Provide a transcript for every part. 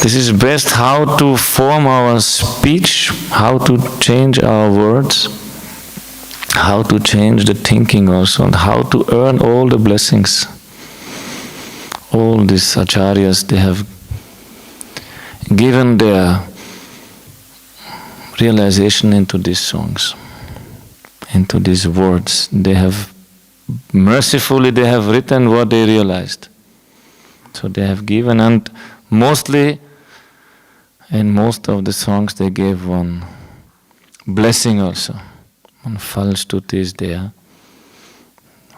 This is best how to form our speech, how to change our words, how to change the thinking also, and how to earn all the blessings. All these acharyas, they have given their realization into these songs, into these words. They have mercifully, they have written what they realized. So they have given, and mostly, in most of the songs, they gave one blessing also. One falstuti is there.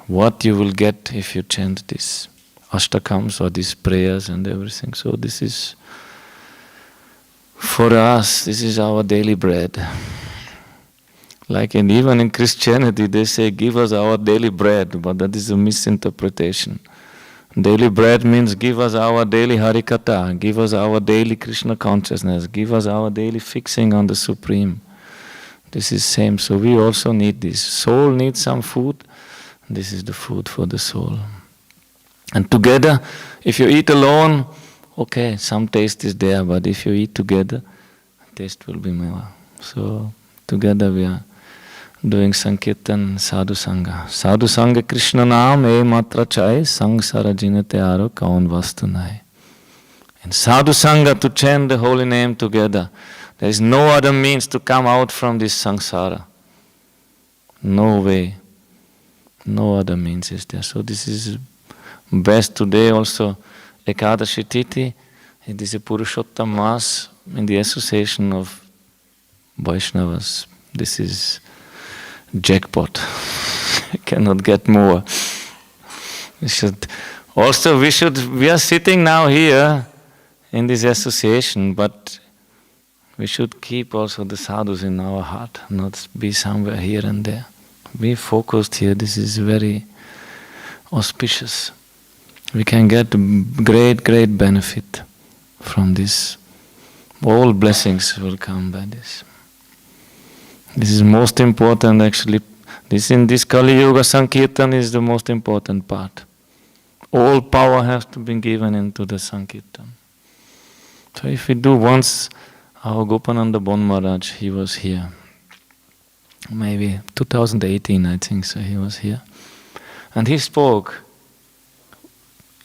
What you will get if you chant this ashtakams or these prayers and everything. So this is, for us, this is our daily bread. Like even in Christianity, they say, give us our daily bread, but that is a misinterpretation. Daily bread means give us our daily Harikatha, give us our daily Krishna consciousness, give us our daily fixing on the Supreme. This is same, so we also need this. Soul needs some food, this is the food for the soul. And together, if you eat alone, okay, some taste is there, but if you eat together, taste will be more. So together we are doing Sankirtan Sadhu Sangha. Sadhu Sangha Krishna Naam e matra chai sangsara jinate aro kaun vastu nai. In Sadhu Sangha, to chant the holy name together, there is no other means to come out from this samsara. No way. No other means is there. So this is best today also. Ekadashi Titi, it is a Purushottam Mass in the association of Vaishnavas. This is jackpot. Cannot get more. We are sitting now here in this association, but we should keep also the sadhus in our heart, not be somewhere here and there. Be focused here. This is very auspicious. We can get great, great benefit from this. All blessings will come by this. This is most important actually. In this Kali Yuga, Sankirtan is the most important part. All power has to be given into the Sankirtan. So if we do once, our Gopananda Bon Maharaj, he was here. Maybe 2018, I think so, he was here. And he spoke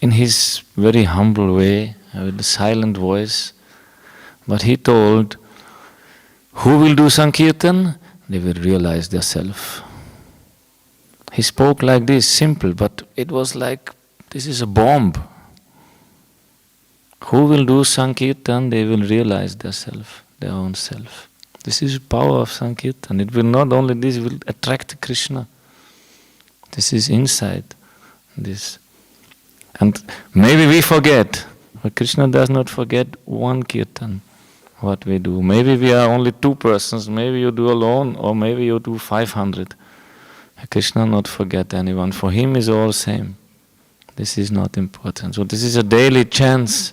in his very humble way, with a silent voice. But he told, who will do Sankirtan? They will realize their self. He spoke like this, simple, but it was like, this is a bomb. Who will do Sankirtan? They will realize their self, their own self. This is the power of Sankirtan. It will not only this, it will attract Krishna. This is inside this. And maybe we forget, but Krishna does not forget one Kirtan, what we do. Maybe we are only 2 persons, maybe you do alone, or maybe you do 500. Krishna not forget anyone. For him is all same. This is not important. So this is a daily chance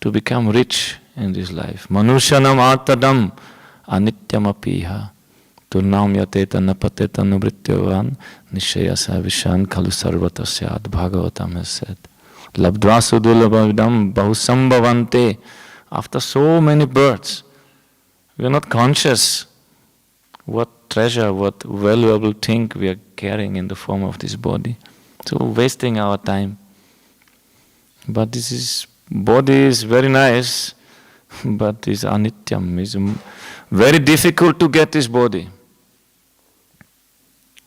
to become rich in this life. Manushanam atadam anityam apiha turnam yateta napateta nubrityavan nishayasa vishan kalu sarvatasyad. Bhagavatam has said. Labdvasu dulabhavidam bahusambhavante. After so many births, we are not conscious what treasure, what valuable thing we are carrying in the form of this body. So wasting our time. But body is very nice, but is anityam. It's very difficult to get this body.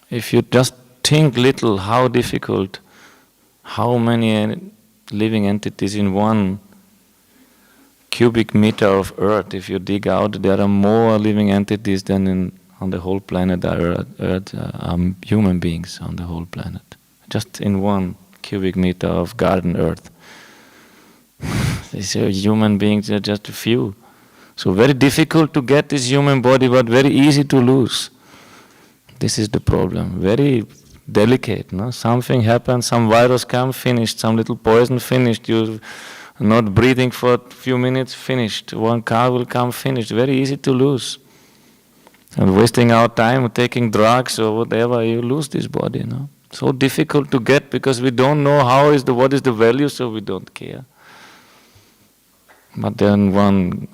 If you just think little how difficult, how many living entities in 1 cubic meter of earth, if you dig out, there are more living entities than on the whole planet Earth, human beings on the whole planet. Just in 1 cubic meter of garden earth. These human beings are just a few. So very difficult to get this human body, but very easy to lose. This is the problem. Very delicate, no? Something happens, some virus comes, finished. Some little poison, finished. You're not breathing for a few minutes, finished. 1 car will come, finished. Very easy to lose. And wasting our time taking drugs or whatever, you lose this body, no? So difficult to get because we don't know what is the value, so we don't care. But then one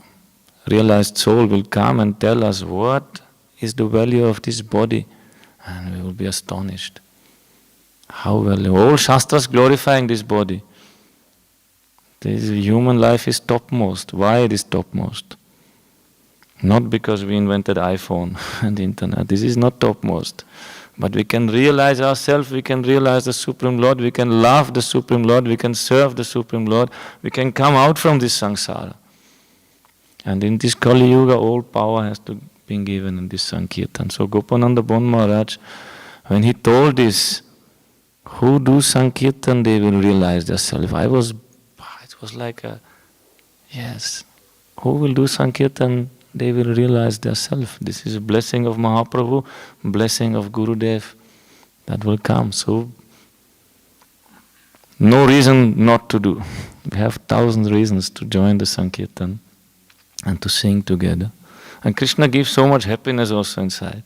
realized soul will come and tell us what is the value of this body, and we will be astonished. How valuable. All Shastras glorifying this body. This human life is topmost. Why it is topmost? Not because we invented iPhone and the internet. This is not topmost. But we can realize ourselves, we can realize the Supreme Lord, we can love the Supreme Lord, we can serve the Supreme Lord, we can come out from this samsara. And in this Kali Yuga, all power has to be given in this Sankirtan. So Gopananda Bon Maharaj, when he told this, who do Sankirtan, they will realize themselves. It was like yes, who will do Sankirtan, they will realize themselves. This is a blessing of Mahaprabhu, blessing of Gurudev that will come. So, no reason not to do. We have 1,000 reasons to join the Sankirtan and to sing together. And Krishna gives so much happiness also inside.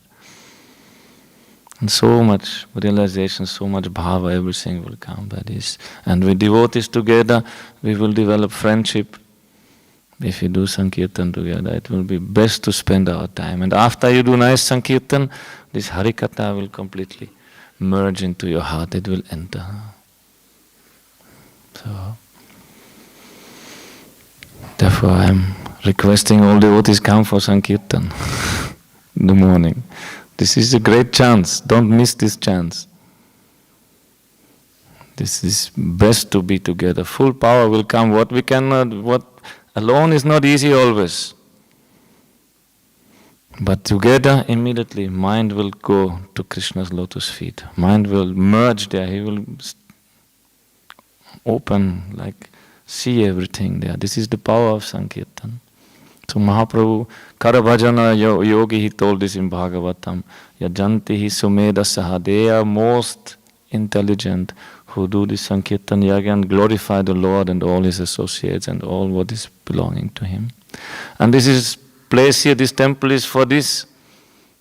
And so much realization, so much bhava, everything will come by this. And with devotees together, we will develop friendship. If you do Sankirtan together, it will be best to spend our time. And after you do nice Sankirtan, this Harikatha will completely merge into your heart. It will enter. So, therefore I am requesting all devotees come for Sankirtan in the morning. This is a great chance. Don't miss this chance. This is best to be together. Full power will come. What we cannot, what alone is not easy always. But together, immediately, mind will go to Krishna's lotus feet. Mind will merge there. He will open, like, see everything there. This is the power of Sankirtan. So Mahaprabhu, Karabhajana Yogi, he told this in Bhagavatam. Yajanti hi sumedasaha. They are most intelligent who do this Sankirtan Yaga and glorify the Lord and all His associates and all what is belonging to Him. And this is place here, this temple is for this.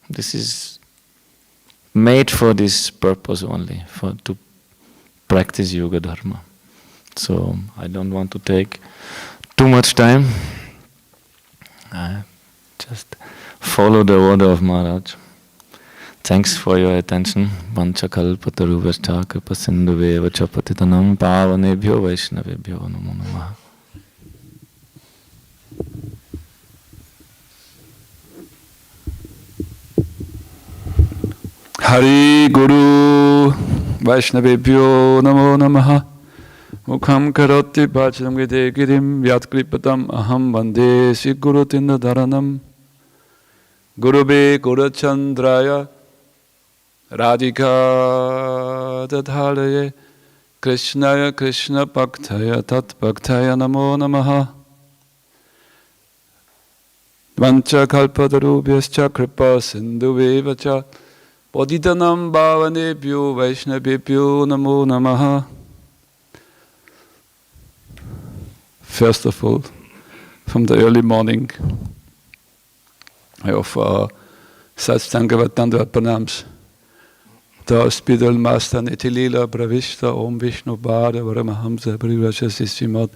This is made for this purpose only, to practice Yoga Dharma. So I don't want to take too much time. I just follow the order of Maharaj. Thanks for your attention. Vanchakalpatarubhascha kripasindhuve vachapatitanam pavanebhyo vaishnavebhyo namo namaha. Hari Guru Vaishnavebhyo namo namaha. Mukham karoti bhajam gide girim yatkripatam aham vande si guru tindadaranam gurube gurachandraya radhika dadhalaye krishnaya krishna bhaktaya tat bhaktaya namo namaha vancha kalpatarubhyascha kripa sindhuvevacha paditanam bhavanebhyo vaishnavebhyo namo namaha. First of all, from the early morning, I offer Satsangavat Dandava Pranams to our spiritual master Nitilila Pravishta Om Vishnu Bhada Varamahamsa Parivraja Sisrimad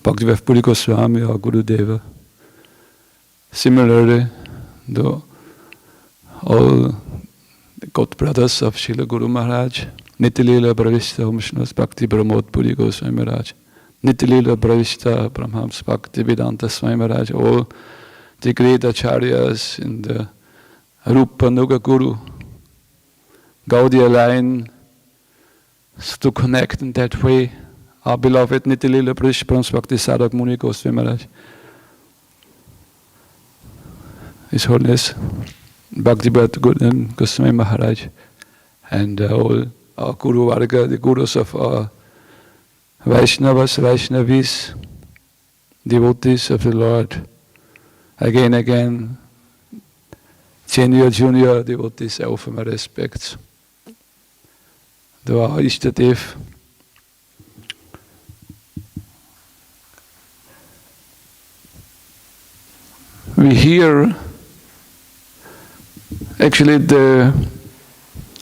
Bhakti Bibudha Goswami or Guru Deva. Similarly, all the god brothers of Srila Guru Maharaj, Nitilila Pravishta Om Vishnu Bhakti Bibudha Goswami Maharaj, Nitilila Pravishta Brahmams Bhakti Vedanta Swami Maharaj, all the great acharyas in the Rupa Nuga Guru Gaudiya line, to connect in that way our beloved Nitilila Pravishta Bhakti Sadhak Muni Goswami Maharaj, His Holiness Bhakti Bibudha Bodhayan Goswami Maharaj, and all our Guru Varga, the Gurus of our Vaishnavas, Vaishnavis, devotees of the Lord, again, senior, junior devotees, I offer my respects to our Ishtadev. We hear actually the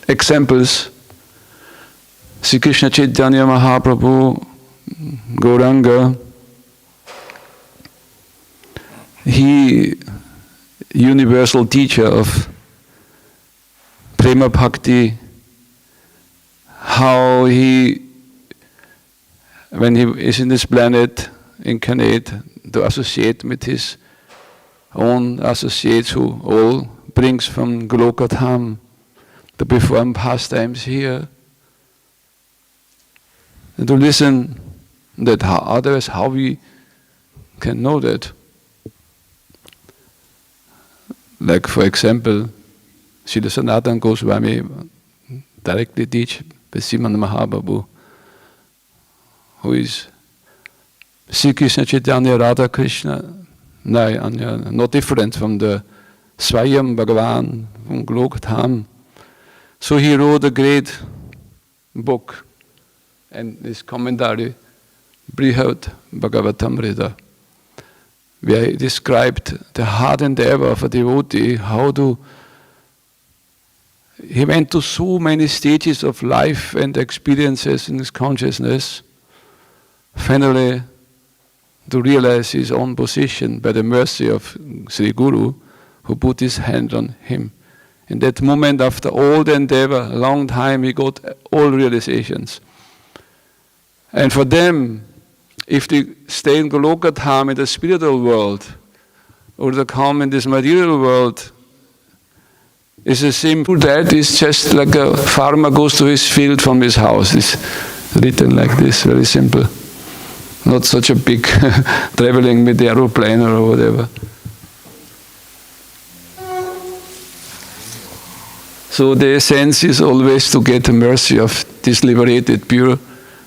examples Sri Krishna Chaitanya Mahaprabhu, Gauranga, he, universal teacher of Prema Bhakti, how he, when he is in this planet, incarnate, to associate with his own associates who all brings from Goloka Dham to perform pastimes here. And to listen that how others, how we can know that. Like for example, Srila Sanatana Goswami directly teach the Srimad Mahaprabhu, who is Sri Krishna Chaitanya Radha Krishna, not different from the Swayam Bhagavan from Goloka Dham. So he wrote a great book and this commentary, Brihad Bhagavatamrita, where he described the hard endeavor of a devotee, he went to so many stages of life and experiences in his consciousness, finally to realize his own position by the mercy of Sri Guru, who put his hand on him. In that moment, after all the endeavor, a long time, he got all realizations. And for them, if they stay in Goloka Dham in the spiritual world, or they come in this material world, it's the same. That is just like a farmer goes to his field from his house. It's written like this, very simple. Not such a big traveling with the aeroplane or whatever. So the essence is always to get the mercy of these liberated, pure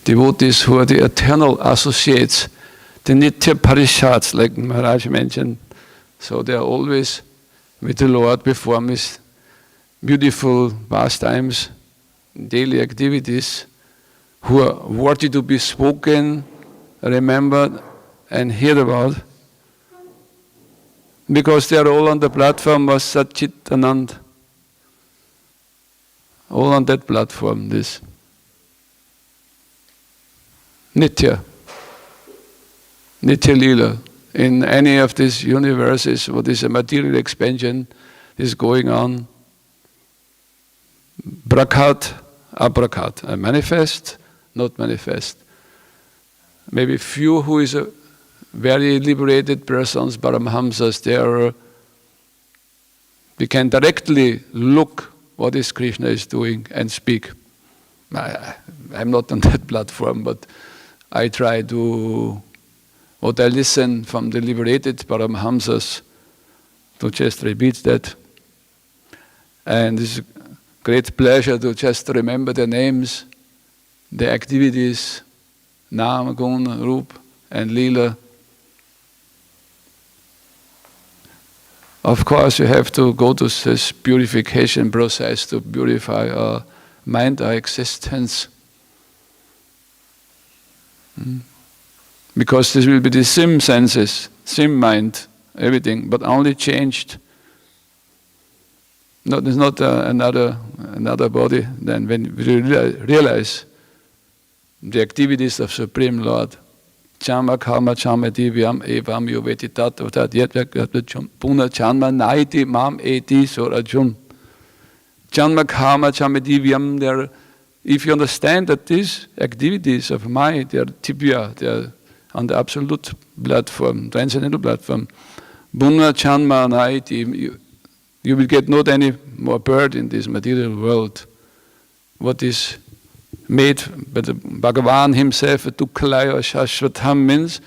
devotees who are the eternal associates, the Nitya Parishats, like Maharaja mentioned. So they are always with the Lord, perform his beautiful pastimes, daily activities, who are worthy to be spoken, remembered, and heard about, because they are all on the platform of Satchitanand. All on that platform, this Nitya Lila. In any of these universes, what is a material expansion is going on. Prakat, aprakat, manifest, not manifest. Maybe few who is a very liberated persons, Paramahamsas, we can directly look what is Krishna is doing and speak. I'm not on that platform, but I try to, what I listen from the liberated Paramahamsas, to just repeat that. And it's a great pleasure to just remember the names, the activities, Nam, Gun, Rup, and Lila. Of course, you have to go to this purification process to purify our mind, our existence. Because this will be the same senses, same mind, everything, but only changed. No, there's not another body. Then when we realize the activities of Supreme Lord, Chama Kama Chama Divyam Evam Yuveti Tattvatat Yet Puna Chanma Naiti Mam Eti Sorajun. Chanma Kama Chama Divyam, there, if you understand that these activities of mind, they are tibia, they are on the absolute platform, transcendental platform. Puna Chanma Naiti, you will get not any more birth in this material world. What is made by the Bhagavan himself, Dukkalaya Shashvatam, means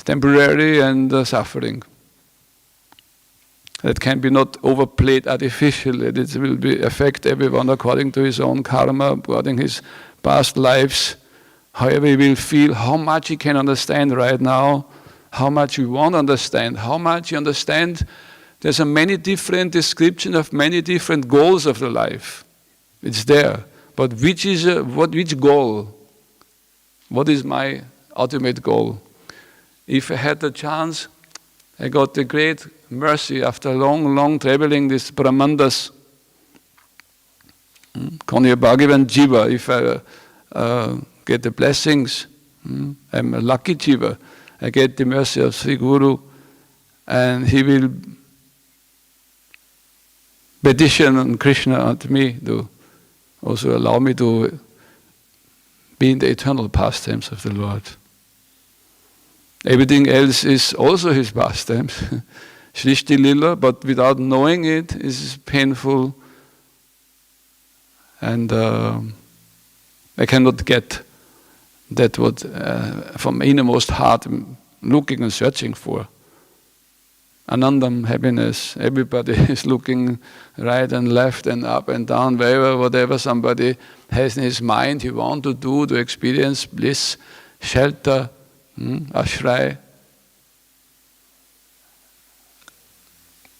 temporary and suffering. That can be not overplayed artificially. It will be affect everyone according to his own karma, according his past lives. However he will feel, how much he can understand right now, how much he won't understand, how much he understand. There's a many different descriptions of many different goals of the life. It's there. But which goal? What is my ultimate goal? If I had the chance, I got the great mercy after long traveling these Brahmandas. Konya Bhagavan Jiva, if I get the blessings, I'm a lucky Jiva. I get the mercy of Sri Guru, and he will petition on Krishna unto me to also allow me to be in the eternal pastimes of the Lord. Everything else is also his pastimes. Shrishti Lila, but without knowing it is painful, and I cannot get that what from innermost heart I'm looking and searching for. Anandam, happiness. Everybody is looking right and left and up and down, wherever, whatever somebody has in his mind he wants to do to experience bliss, shelter, ashray,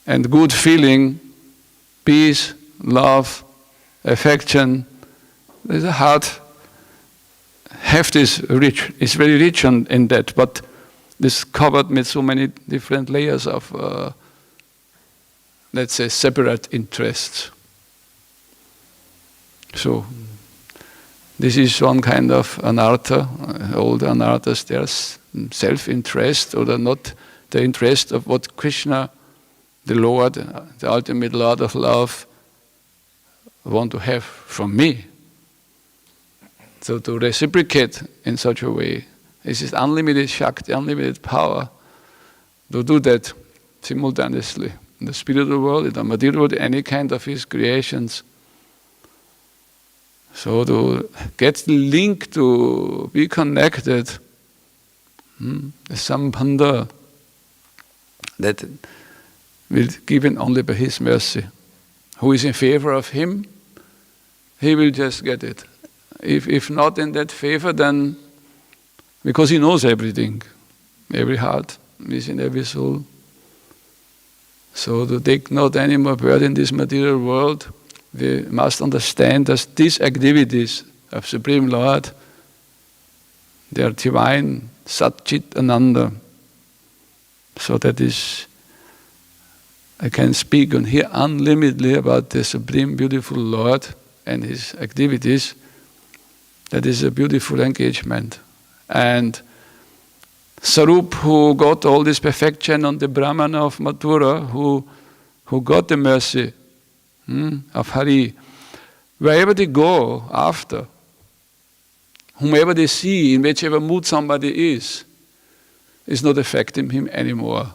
and good feeling, peace, love, affection. There's a heart. Heft is rich. It's very rich in that, but this covered with so many different layers of, let's say, separate interests. So, this is one kind of anartha. All the anarthas, there's self-interest, or not the interest of what Krishna, the Lord, the ultimate Lord of love, want to have from me. So to reciprocate in such a way, this is unlimited Shakti, unlimited power to do that simultaneously. In the spiritual world, in the material world, any kind of his creations. So to get the link, to be connected, the sambandha that will be given only by his mercy. Who is in favor of him, he will just get it. If not in that favor, then because he knows everything, every heart is in every soul. So to take not any more birth in this material world, we must understand that these activities of Supreme Lord, they are divine, Sat Chit Ananda. So that is, I can speak on here unlimitedly about the Supreme Beautiful Lord and his activities. That is a beautiful engagement. And Sarup, who got all this perfection on the Brahmana of Mathura, who got the mercy of Hari, wherever they go after, whomever they see, in whichever mood somebody is not affecting him anymore.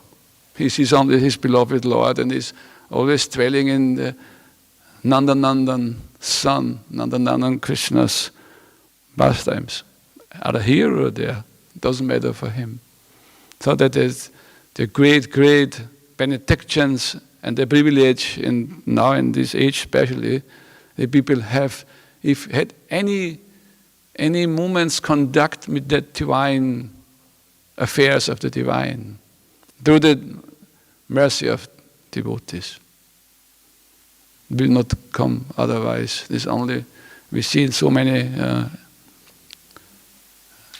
He sees only his beloved Lord and is always dwelling in the Nandanandan son, Nandanandan Krishna's pastimes. Either here or there, it doesn't matter for him. So that is the great, great benedictions and the privilege now in this age especially, the people have, if had any moments conduct with that divine affairs of the divine, through the mercy of devotees. Will not come otherwise. This only, we see in so many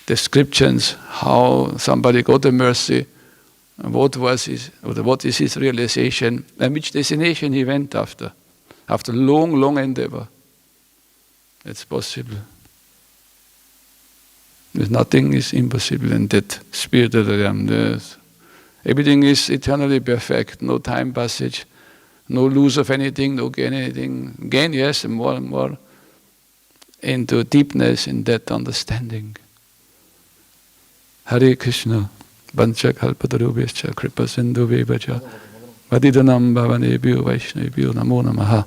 descriptions how somebody got the mercy, what is his realization, and which destination he went after long, long endeavor. It's possible. There's nothing is impossible in that spiritual realm. Everything is eternally perfect, no time passage, no lose of anything, no gain anything. Gain, yes, and more into deepness in that understanding. Hare Krishna, Vancha Kalpatarubhescha, Kripa Sindhu Vevacha, Vadidanam Bhavanebhyo Vaishnavibhyo Namo Namaha.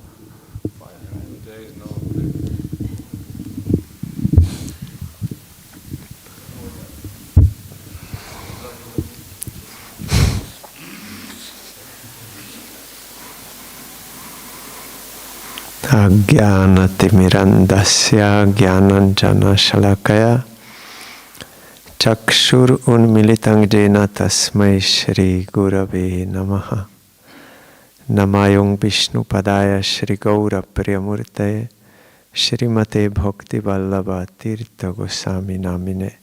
Jnanatimirandasya jnananjana shalakaya chakshur unmilitang jena tasmai Shri Gurave Namaha. Namayong Vishnu Padaya Shri Gaura Priyamurtaye Shrimate Bhakti Vallabha Tirtha Goswami Namine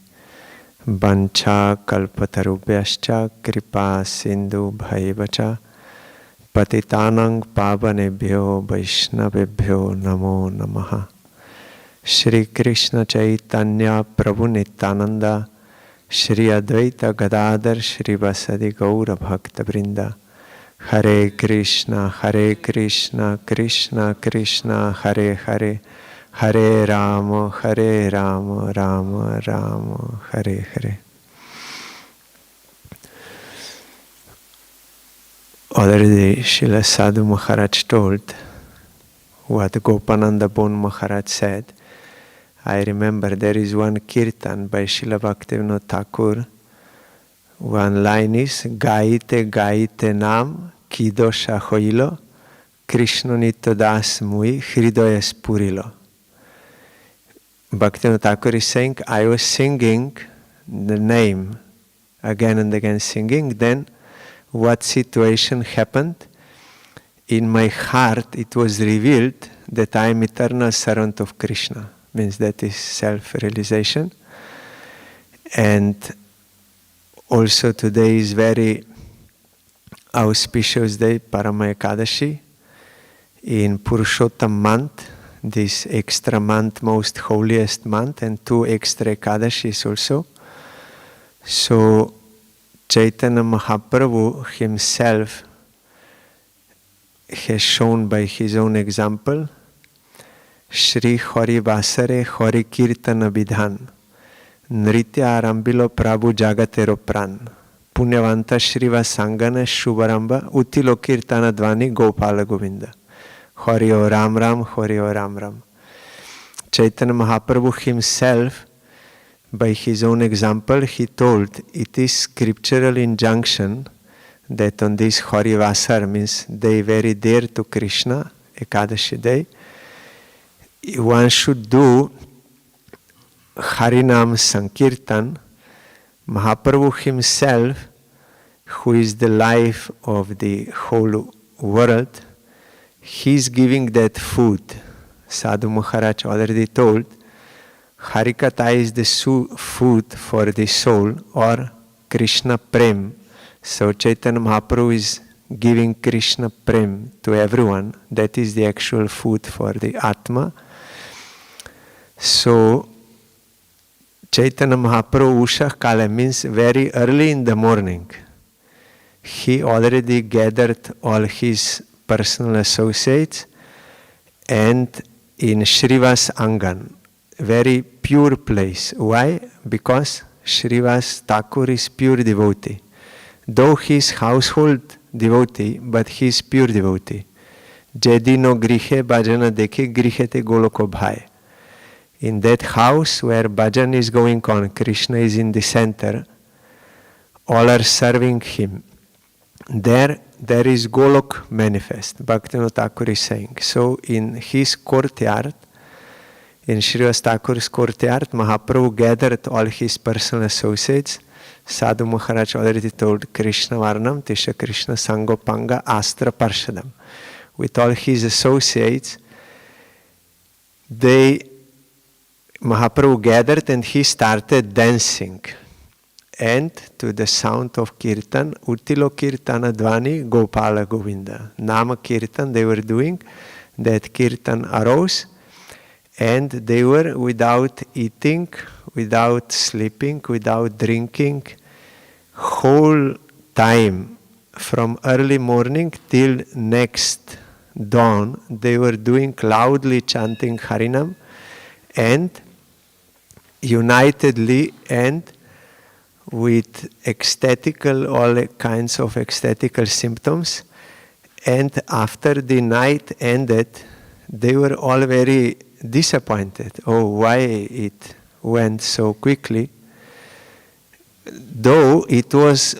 Vancha Kalpatarubhyascha Kripa Sindhu Bhaivacha Patitanang Pavanebhyo Vaishnavebhyo Namo Namaha. Shri Krishna Chaitanya Prabhu Nityananda Shri Advaita Gadadhar Shri Vasadi Gaura Bhakta Vrinda. Hare Krishna, Krishna Krishna, Hare Hare, Hare Rama, Rama Rama, Hare Hare. Already Srila Sadhu Maharaj told what Gopananda Bon Maharaj said. I remember there is one kirtan by Srila Bhakti Bibudha Thakur. One line is Gaite Gaite Nam Kidosha Hoilo Krishna Nitya Das Mui Hridaya Spurilo. Bhakti Bibudha Thakur is saying, I was singing the name again and again singing, then what situation happened? In my heart it was revealed that I am eternal servant of Krishna. Means that is self-realization. And also today is very auspicious day, Parama Ekadashi, in Purushottam month, this extra month, most holiest month, and 2 extra Ekadashis also. So Chaitanya Mahaprabhu himself has shown by his own example, Shri Hari Vasare Hari Kirtana Vidhan, Nritya Arambilo Prabhu Jagatero Pran, Punyavanta Shriva Sangana Shubharamba Utilo Kirtana Dvani Gopala Govinda. Hari O Ram Ram, Hari O Ram Ram. Chaitanya Mahaprabhu himself, by his own example, he told it is scriptural injunction that on this Hari Vasar, means day very dear to Krishna, Ekadashi day, one should do Harinam Sankirtan. Mahaprabhu himself, who is the life of the whole world, he is giving that food. Sadhu Maharaj already told, Harikatha is the food for the soul, or Krishna Prem. So Chaitanya Mahaprabhu is giving Krishna Prem to everyone. That is the actual food for the Atma. So Chaitanya Mahaprabhu Usha Kala means very early in the morning. He already gathered all his personal associates and in Srivas Angan, very pure place. Why? Because Srivas Thakur is pure devotee. Though he is household devotee, but he is pure devotee. Jedi no grihe bhajana dekhe grihete goloko bhai. In that house where bhajan is going on, Krishna is in the center, all are serving him. There is Golok manifest, Bhaktivinoda Thakur is saying. So in his courtyard, in Srivas Thakur's courtyard, Mahaprabhu gathered all his personal associates. Sadhu Maharaj already told Krishna Varnam, Tisha Krishna Sangopanga Astra Parshadam. With all his associates, Mahaprabhu gathered and he started dancing. And to the sound of Kirtan, Utilo Kirtana Dvani Gopala Govinda. Nama Kirtan they were doing, that Kirtan arose, and they were without eating, without sleeping, without drinking, whole time from early morning till next dawn, they were doing loudly chanting Harinam and unitedly and with all kinds of ecstatical symptoms. And after the night ended, they were all very disappointed. Oh, why it went so quickly? Though it was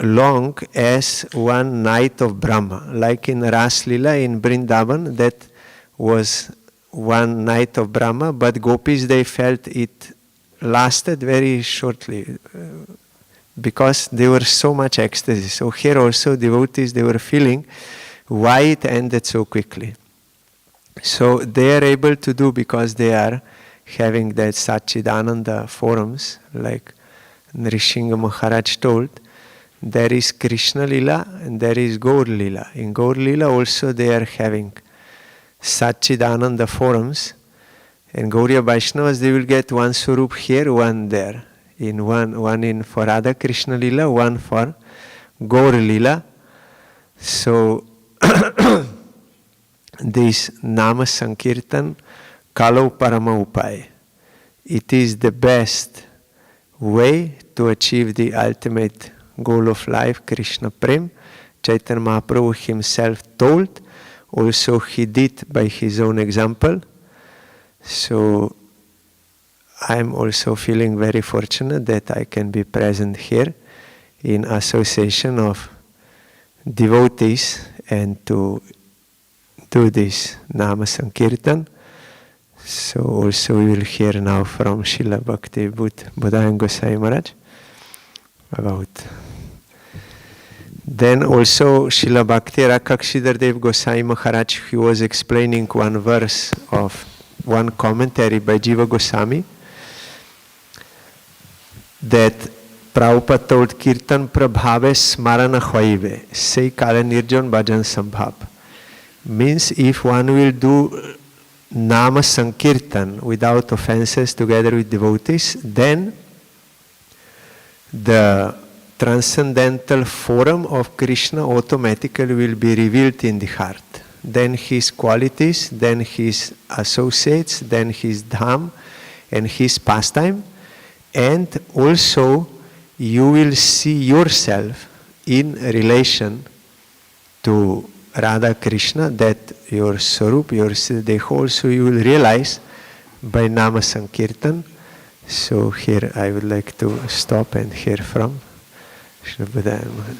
long as one night of Brahma, like in Ras Lila in Vrindavan, that was one night of Brahma, but gopis, they felt it lasted very shortly because there were so much ecstasy. So here also devotees, they were feeling why it ended so quickly. So they are able to do because they are having that Satchidananda forums, like Nrisingha Maharaj told, there is Krishna Lila and there is Gaur Lila. In Gaur Lila also they are having Satchidananda forums, and Gaudiya Vaishnavas, they will get one Swarup here, one there. in one in for Radha Krishna Lila, one for Gaur Lila. So this Nama Sankirtan Kalo Parama Upaya. It is the best way to achieve the ultimate goal of life, Krishna Prem. Chaitanya Mahaprabhu himself told, also he did by his own example. So I'm also feeling very fortunate that I can be present here in association of devotees and to do this Nama Sankirtan. So also we will hear now from Srila Bhakti Bibudha Bodhayan Goswami Maharaj about. Then also Srila Bhakti Rakshidhardev Goswami Maharaj, he was explaining one verse of one commentary by Jiva Goswami that Prabhupada told Kirtan Prabhave Smarana Hoive, say Kala Nirjan Bhajan Sambhav. Means if one will do Nama Sankirtan without offenses together with devotees, then the transcendental form of Krishna automatically will be revealed in the heart. Then his qualities, then his associates, then his dham and his pastime, and also you will see yourself in relation to Radha Krishna, that your Sarup, your Siddha, also you will realize by Nama Sankirtan. So here I would like to stop and hear from Srila Bodhayan Maharaj.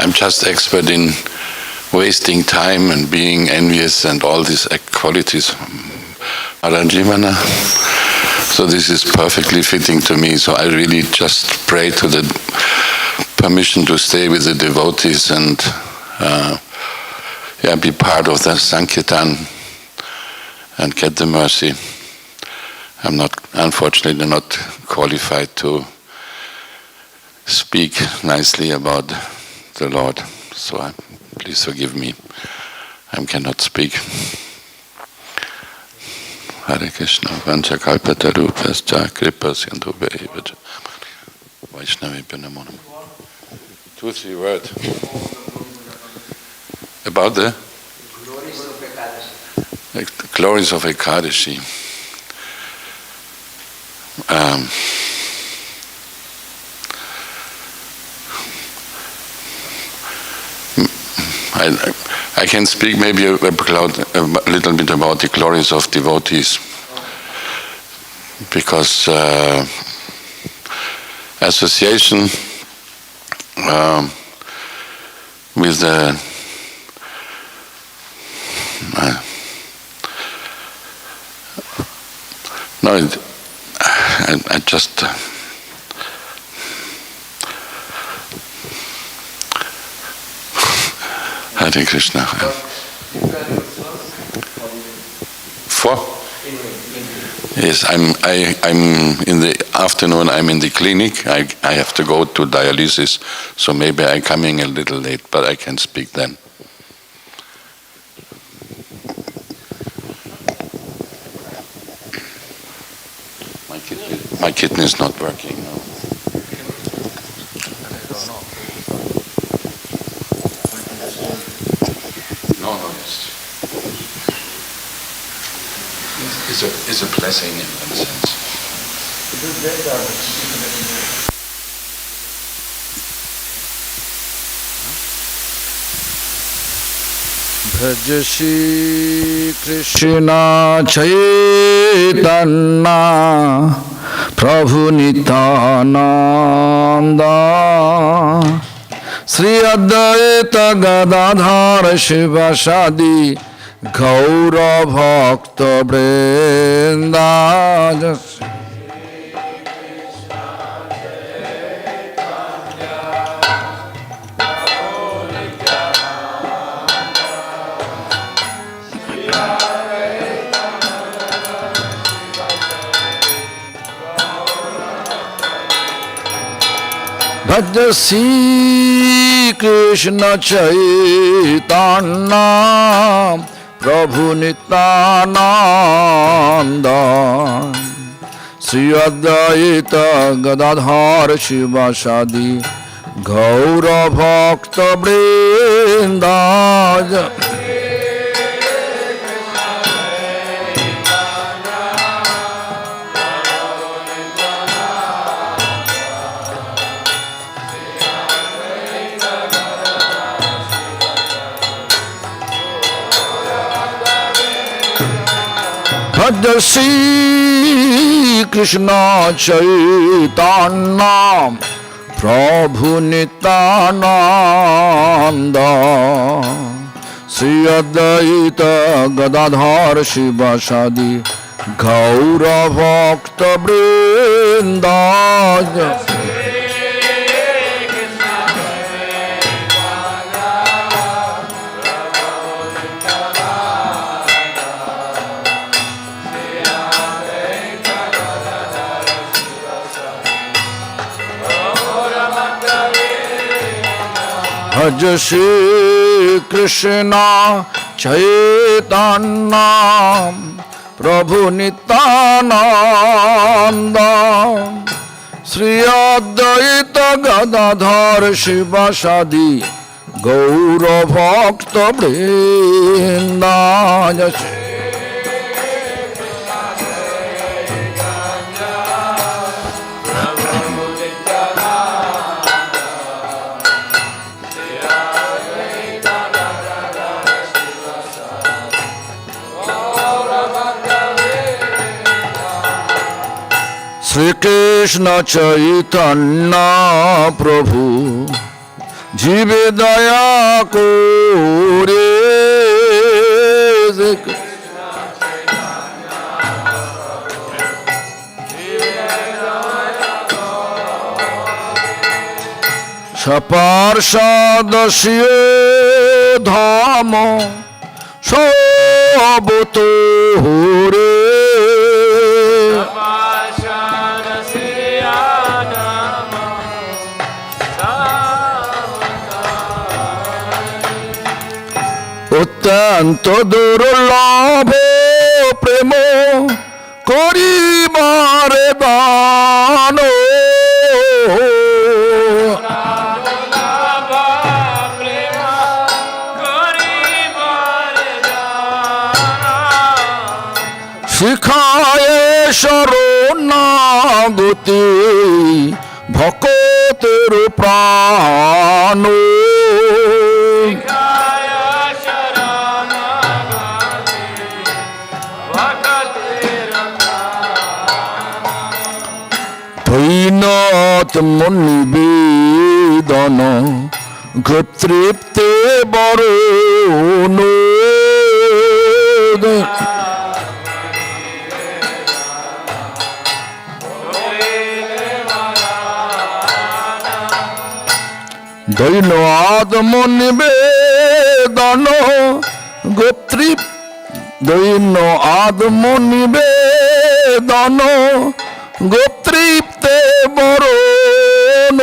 I'm just expert in wasting time and being envious and all these qualities. Arajivana. So this is perfectly fitting to me. So I really just pray to the permission to stay with the devotees and be part of the Sankirtan and get the mercy. I'm not, unfortunately, not qualified to speak nicely about the Lord, so please forgive me. I cannot speak. Hare Krishna, Vancha Kalpatarupas, Kripa Sindhu Bhaivaja, Vaishnavi Pinamonam. 2-3 words about the glories of Ekadashi. I can speak maybe a little bit about the glories of devotees, because association with the I just Hare Krishna. For? Yes, I'm in the afternoon. I'm in the clinic. I have to go to dialysis, so maybe I'm coming a little late, but I can speak then. My kidney is not working now. It's a blessing in one sense. Bhaja Shri Krishna Chaitanya Prabhu Nityananda Sri Advaita Gadadhara Shivasadi Gaura Bhakta Vrinda. भज श्री कृष्ण चैतन्य प्रभु नित्यानंद श्री अद्वैत गदाधर शिवासादि गौर भक्त वृंद भज श्री कृष्ण चैतन्य प्रभु नित्यानंद श्री अद्वैत गदाधर शिवासादि गौर भक्त वृंद भज श्री कृष्ण चैतन्य प्रभु नित्यानंद श्री अद्वैत गदाधर शिवासादि गौर भक्त वृंद श्री कृष्ण चैतन्य प्रभु जीवे दया कोरे सपार्षदस्य धाम सबतो रे অত্যন্ত দুর্লভ প্রেম করিবারে দান শিখায় শরণাগতি ভক্তের প্রাণ নিবেদন গোতৃপ্তে বরণ দৈন আদম নিবেদন গোতৃপ দৈন আদম নিবেদন গোতৃপ্তে বরণ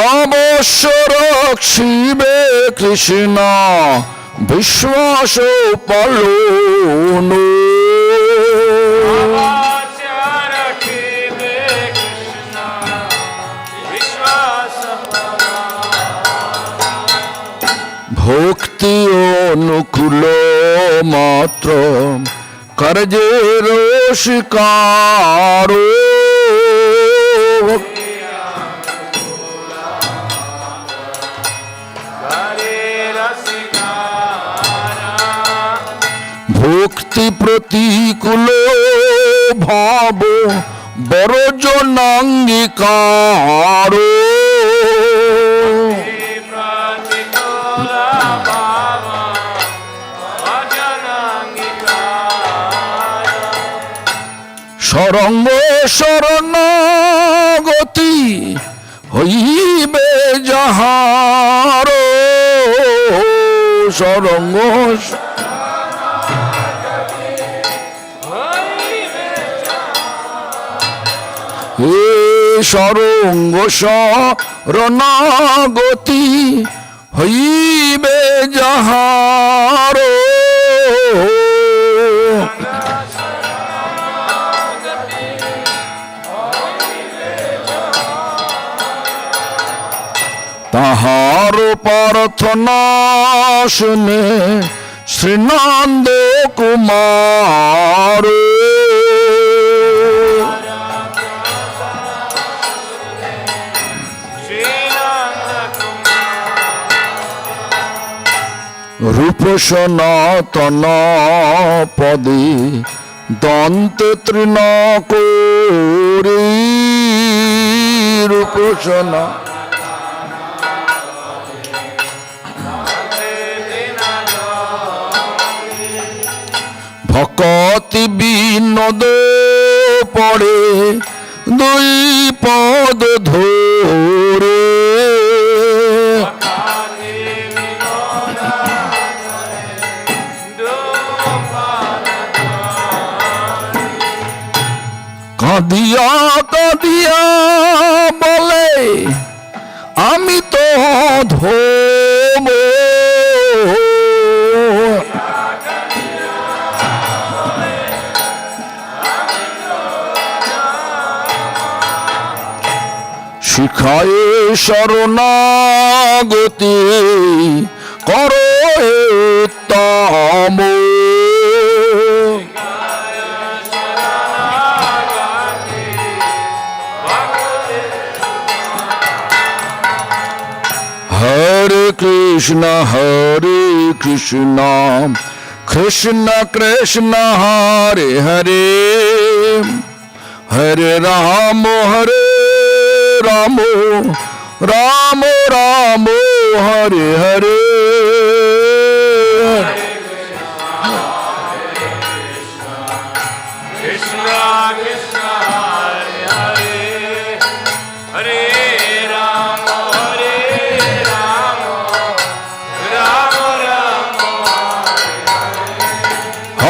অবশ্য রক্ষিবে কৃষ্ণ বিশ্বাস পালন ভক্তি অনুকূল মাত্র কার্যের শিকার ভক্তি প্রতিকূল ভাব বড়জনাঙ্গীকার সরঙ্গ শরণাগতি হইবে যাহার সরঙ্গ হে সরঙ্গ শরণাগতি হইবে যাহার তাহার প্রার্থনা শুনে শ্রীনন্দ কুমার রূপ সনাতন পদে দন্তে তৃণ করে রূপ সনা ভকতি বিনোদ পড়ে দুই পদ ধরে কাঁদিয়া কাঁদিয়া বলে আমি তো ধোব শিখায় শরণাগতি করো উত্তম হরে Krishna Krishna Krishna Hare Hare Hare Ram Ram Ram Ram Hare Hare Krishna Krishna Hare Hare Hare Rama Rama Rama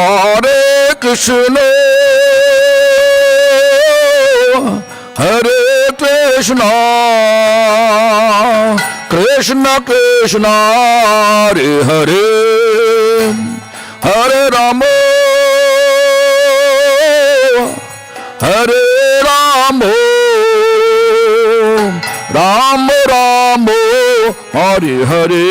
Hare Krishna Hare Krishna Krishna Krishna Hare Hare Hare Ram Ram Ram Hare Hare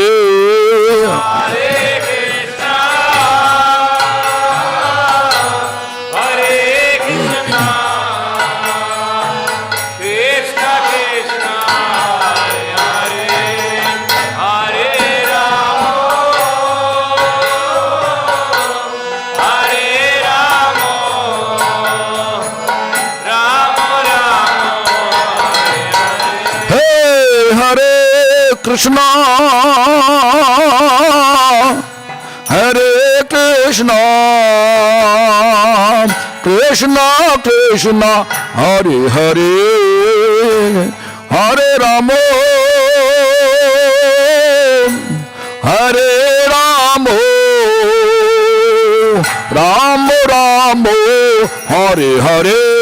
Krishna Hare Krishna Krishna Krishna Hare Hare Hare Rama Hare Rama Rama Rama Hare Hare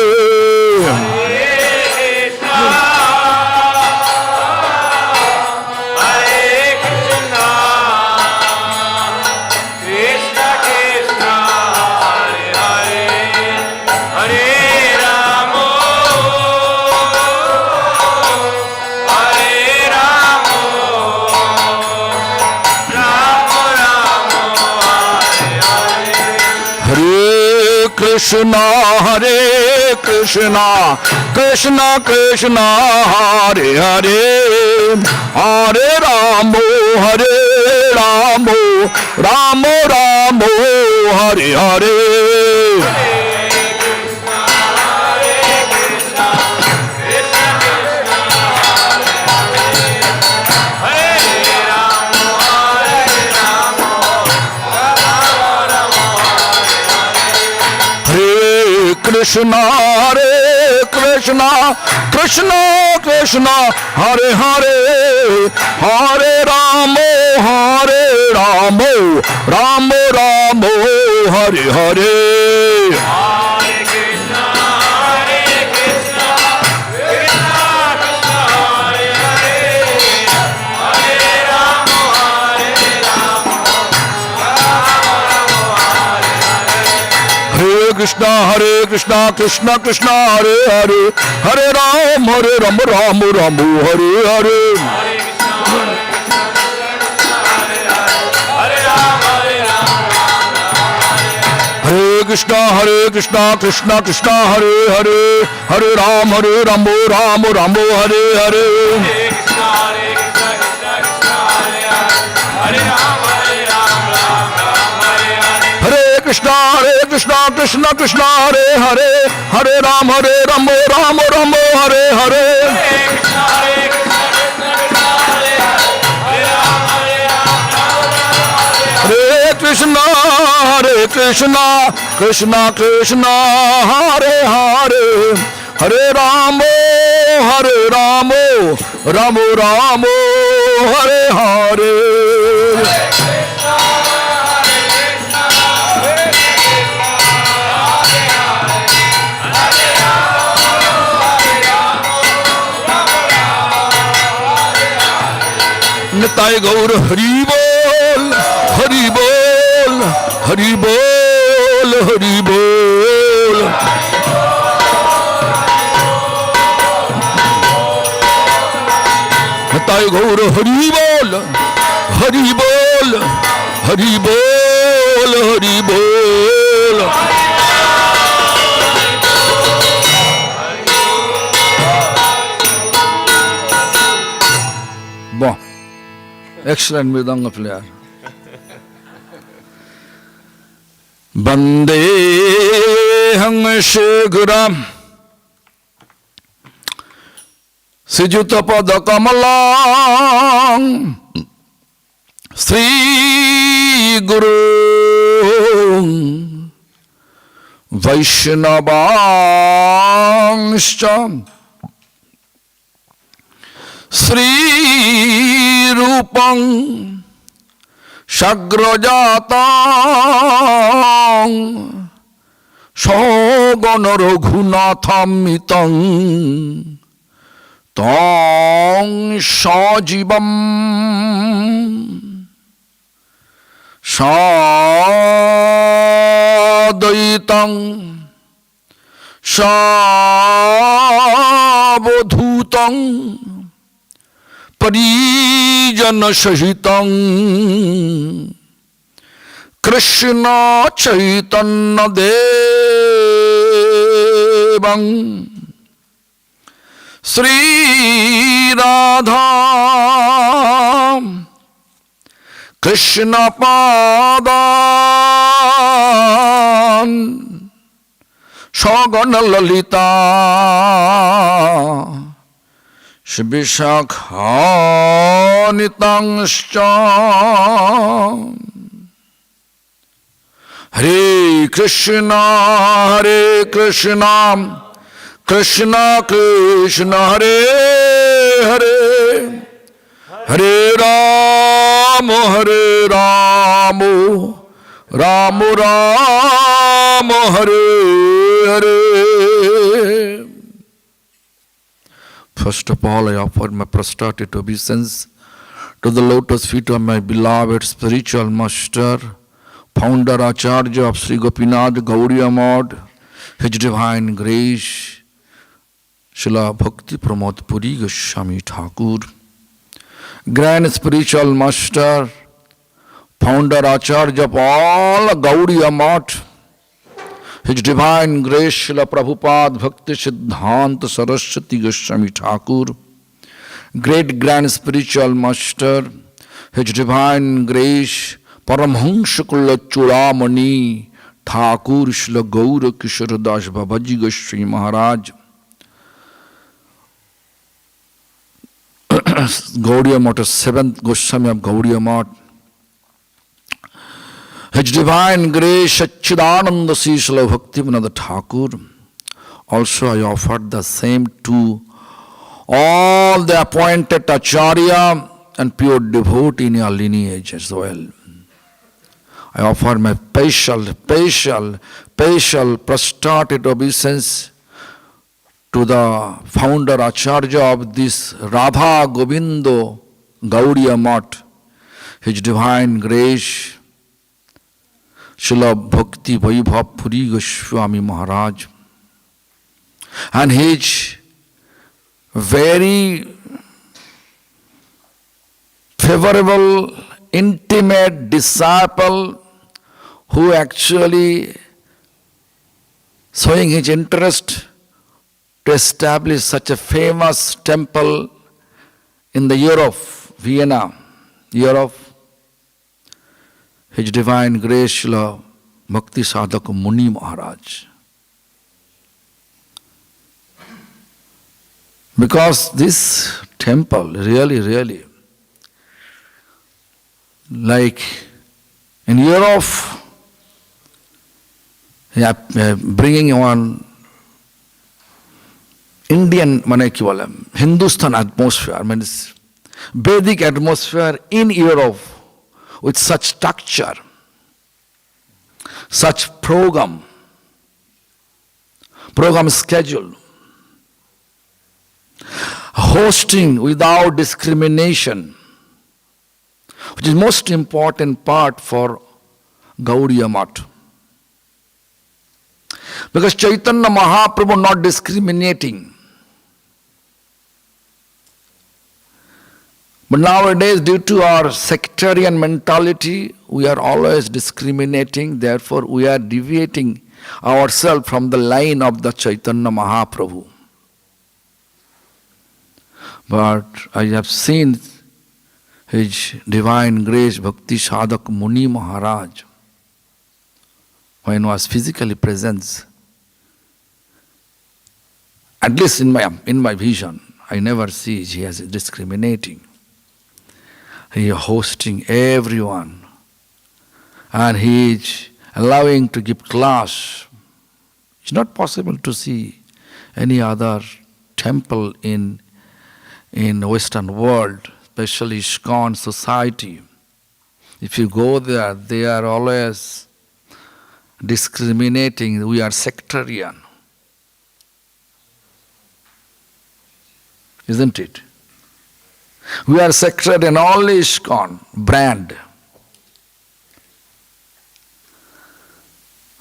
Krishna Hare Krishna Krishna Krishna Hare Hare Hare Rama Rama Rama Hare Hare Krishna Hare Krishna, Krishna Krishna, Hare Hare, Hare Ramo, Hare Ramo, Ramo Ramo, Hare Hare. Hare Krishna, Krishna Krishna, Hare Hare, Hare Rama, Hare Rama, Hare Krishna, Krishna Krishna, Hare Hare, Hare Ram, Ram Ram, Hare Hare. Hare Krishna, Krishna Krishna, Hare Hare, Hare Ram, Ram Ram, Hare Hare. Hare Krishna, Krishna Krishna, Hare Hare, Hare Ram, Ram Hare Hare. Hare Krishna, Krishna Krishna, Hare Hare, Hare Ramo, Ramo Ramo, Hare Hare. Nitai Gaur Hari Bol, Hari Bol, Hari Bol, Hari Bol. Nitai Gaur Hari Bol, Hari Bol, Hari Bol, Hari Bol. Bon. Excellent Mridanga player. Bandeham Shiguram Sijutapada Kamalam Sri Guru Vaishnavanscha Sri Rupam Shagrajatang Shogana Raghunathammitang Tang Sajibam Sadaitang Sabodhutang Parijana Sahitam Krishna Chaitanya Devang Sri Radha Krishna Padan Shagana Lalita Shibishakhanitangscha Hare Krishna, Krishna Krishna, Hare Hare, Hare Rama, Rama Rama, Hare Hare. First of all, I offer my prostrated obeisance to the lotus feet of my beloved spiritual master, founder Acharya of Sri Gopinath Gaudiya Math, His Divine Grace, Srila Bhakti Bibudha Goswami Thakur, Grand Spiritual Master, founder Acharya of all Gaudiya Math, His Divine Grace Srila Prabhupada Bhakti Siddhanta Saraswati Goswami Thakur, Great Grand Spiritual Master, His Divine Grace Paramhansa Kula Churamani Thakur Srila Gaura Kishore Das Babaji Goswami Maharaja, Gaudiya Math, 7th Goswami of Gaudiya Math, His Divine Grace Satchidananda Srila Bhakti Bibudha Thakur, Also I offered the same to all the appointed Acharya and pure devotee in your lineage as well. I offer my special prostrated obeisance to the founder Acharya of this Radha Govindo Gaudiya Math, His Divine Grace, Srila Bhakti Bibudha Goswami Maharaj, and his very favorable, intimate disciple who actually showing his interest to establish such a famous temple in the year of Vienna, year of His Divine Grace Srila Bhakti Sadhaka Muni Maharaj. Because this temple really, like in year of bringing on Indian maniculam, Hindustan atmosphere, means Vedic atmosphere in Europe with such structure, such program schedule, hosting without discrimination, which is most important part for Gaudiya Math. Because Chaitanya Mahaprabhu not discriminating. But nowadays, due to our sectarian mentality, we are always discriminating, therefore we are deviating ourselves from the line of the Chaitanya Mahaprabhu. But I have seen His Divine Grace Bhakti Sadhak Muni Maharaj, when he was physically present, at least in my vision, I never see he is discriminating. He is hosting everyone, and he is allowing to give class. It's not possible to see any other temple in Western world, especially ISKCON society. If you go there, they are always discriminating. We are sectarian. Isn't it? We are sectarian, only ISKCON brand.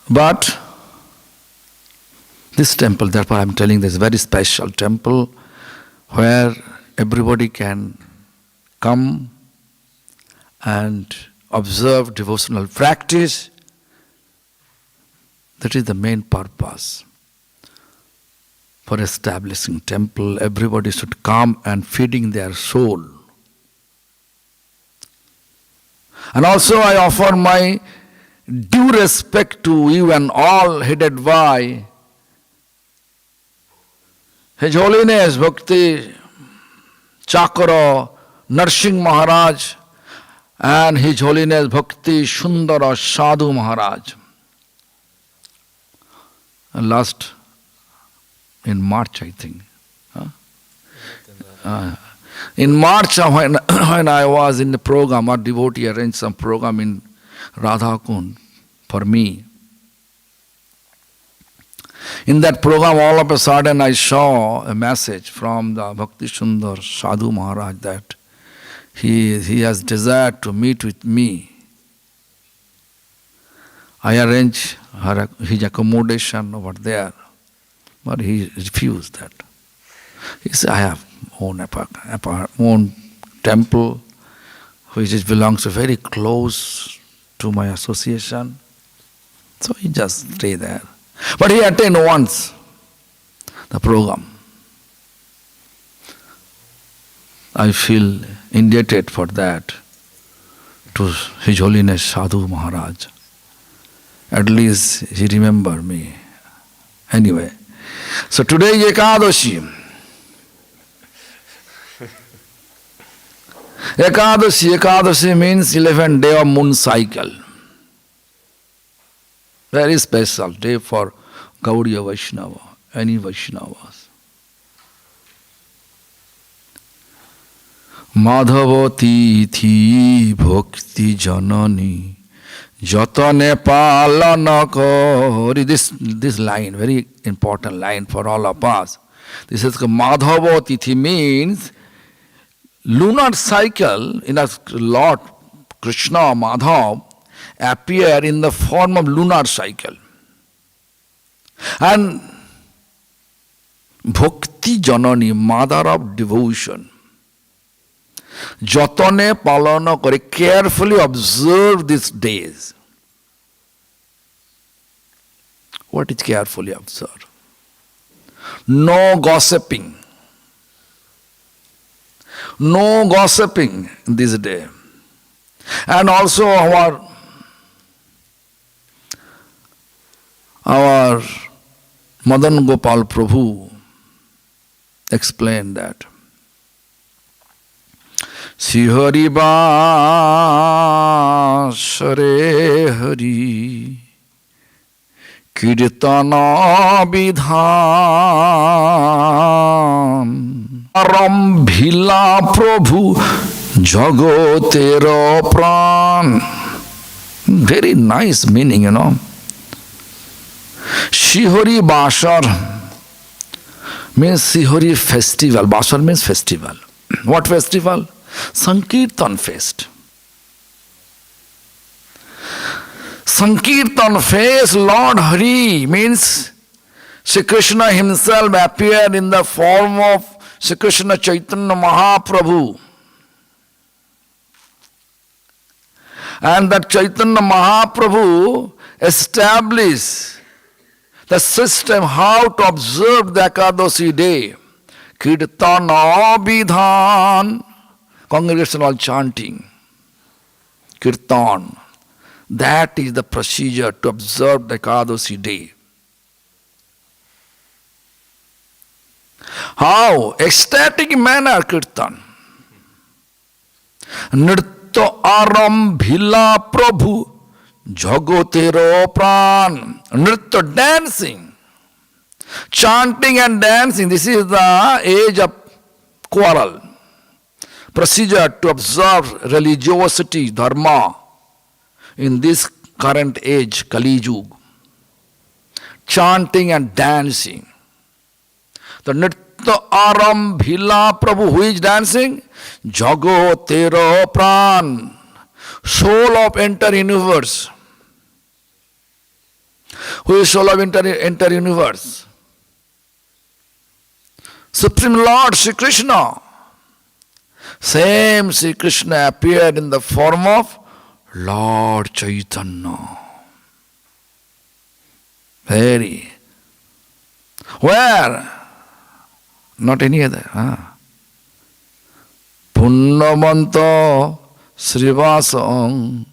But this temple, therefore I am telling this very special temple where everybody can come and observe devotional practice. That is the main purpose. For establishing temple, everybody should come and feeding their soul. And also I offer my due respect to you and all headed by His Holiness Bhakti Cakora Narasimha Maharaj and His Holiness Bhakti Sundar Sadhu Maharaj. And last in March, I think. In March, when I was in the program, our devotee arranged some program in Radha Kund for me. In that program, all of a sudden, I saw a message from the Bhakti Sundar Sadhu Maharaj that he has desired to meet with me. I arranged his accommodation over there. But he refused that. He said, I have own temple, which belongs very close to my association. So he just stayed there. But he attended once the program. I feel indebted for that to His Holiness Sadhu Maharaj. At least he remembered me. Anyway. So today is Ekadashi. Ekadashi means 11th day of moon cycle. Very special day for Gaudiya Vaishnava. any Vaishnavas. Madhavati thi bhakti janani jatane palana kori. This line, very important line for all of us. This is Madhavati thi means lunar cycle in a Lord Krishna, Madhav, appear in the form of lunar cycle. And Bhakti Janani, mother of devotion, Jatane Palana Kore, carefully observe these days. What is carefully observe? No gossiping. No gossiping this day. And also our Madan Gopal Prabhu explained that Sri Hari Vasare Hari Kirtana Vidhan Arambhila Prabhu Jagotero Pran. Very nice meaning, you know. Shihori Bashar means Shihori festival. Bashar means festival. What festival? Sankirtan fest. Sankirtan fest, Lord Hari means Sri Krishna himself appeared in the form of Sri Krishna Chaitanya Mahaprabhu. And that Chaitanya Mahaprabhu established the system how to observe the Ekadashi day. Kirtana Vidhan. Congregation all chanting. Kirtan. That is the procedure to observe the Ekadashi day. How? Ecstatic manner Kirtan. Nritya Arambhila Prabhu Jagotero Pran. Nritya, dancing. Chanting and dancing. This is the age of quarrel. Procedure to observe religiosity, dharma, in this current age, Kali Yuga. Chanting and dancing. The Nritya Arambhila Prabhu, who is dancing? Jagotero Pran. Soul of entire universe. Who is soul of entire universe? Supreme Lord Sri Krishna. Same Sri Krishna appeared in the form of Lord Chaitanya. Very. Where? Not any other. Punnamanta Srivasam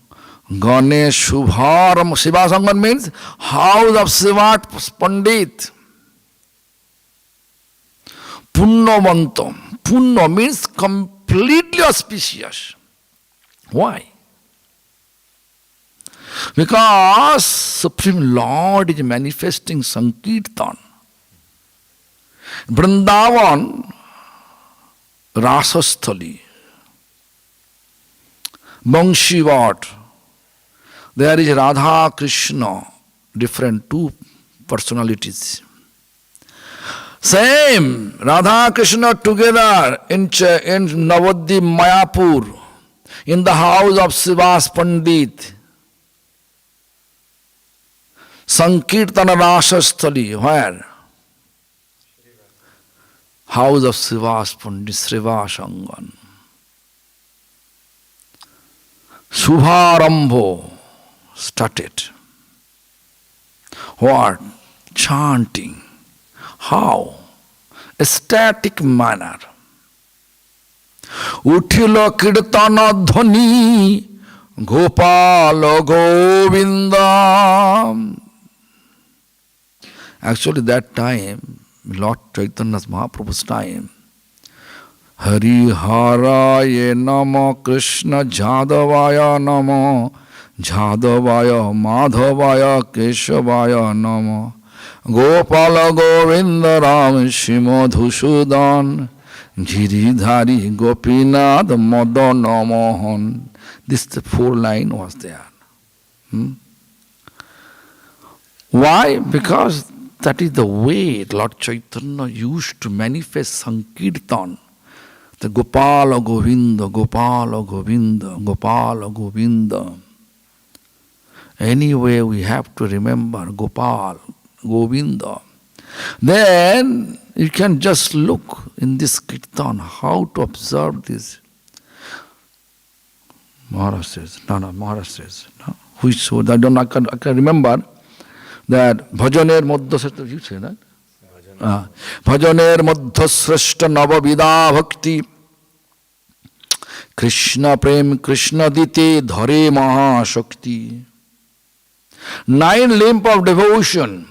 Gane Shubharam. Srivasam means house of Sivat Pandit. Punnavantam. Punna means completely auspicious. Why? Because Supreme Lord is manifesting Sankirtan. Vrindavan, Rasasthali. Banshivat. There is Radha Krishna, different two personalities. Same, Radha Krishna together in Navadvip Mayapur, in the house of Srivas Pandit. Sankirtana Rasasthali, where? House of Srivas Pandit, Srivasangan. Subharambho started. What? Chanting. How? Ecstatic manner. Uthila kirtana dhani Gopala Govinda. Actually that time, Lord Chaitanya's Mahaprabhu's time, Hariharaya Nama Krishna Jadavaya Nama Jadavaya Madhavaya Keshavaya Nama Gopala Govinda Ram Shimadhusudan Giridhari Gopinath Madana Mohan. This the 4 line was there. Why? Because that is the way Lord Chaitanya used to manifest Sankirtan. The Gopala Govinda, Gopala Govinda, Gopala Govinda. Anyway, we have to remember Gopal, Govinda. Then you can just look in this Kirtan how to observe this. Maharaj says, Maharaj says, no. Which so I can remember that Bhajaner Madhya Sreshta, you say that? Bhajaner Madhya Sreshta Navavida Bhakti Krishna Prem Krishna Dite Dhare Maha Shakti. 9 limbs of devotion.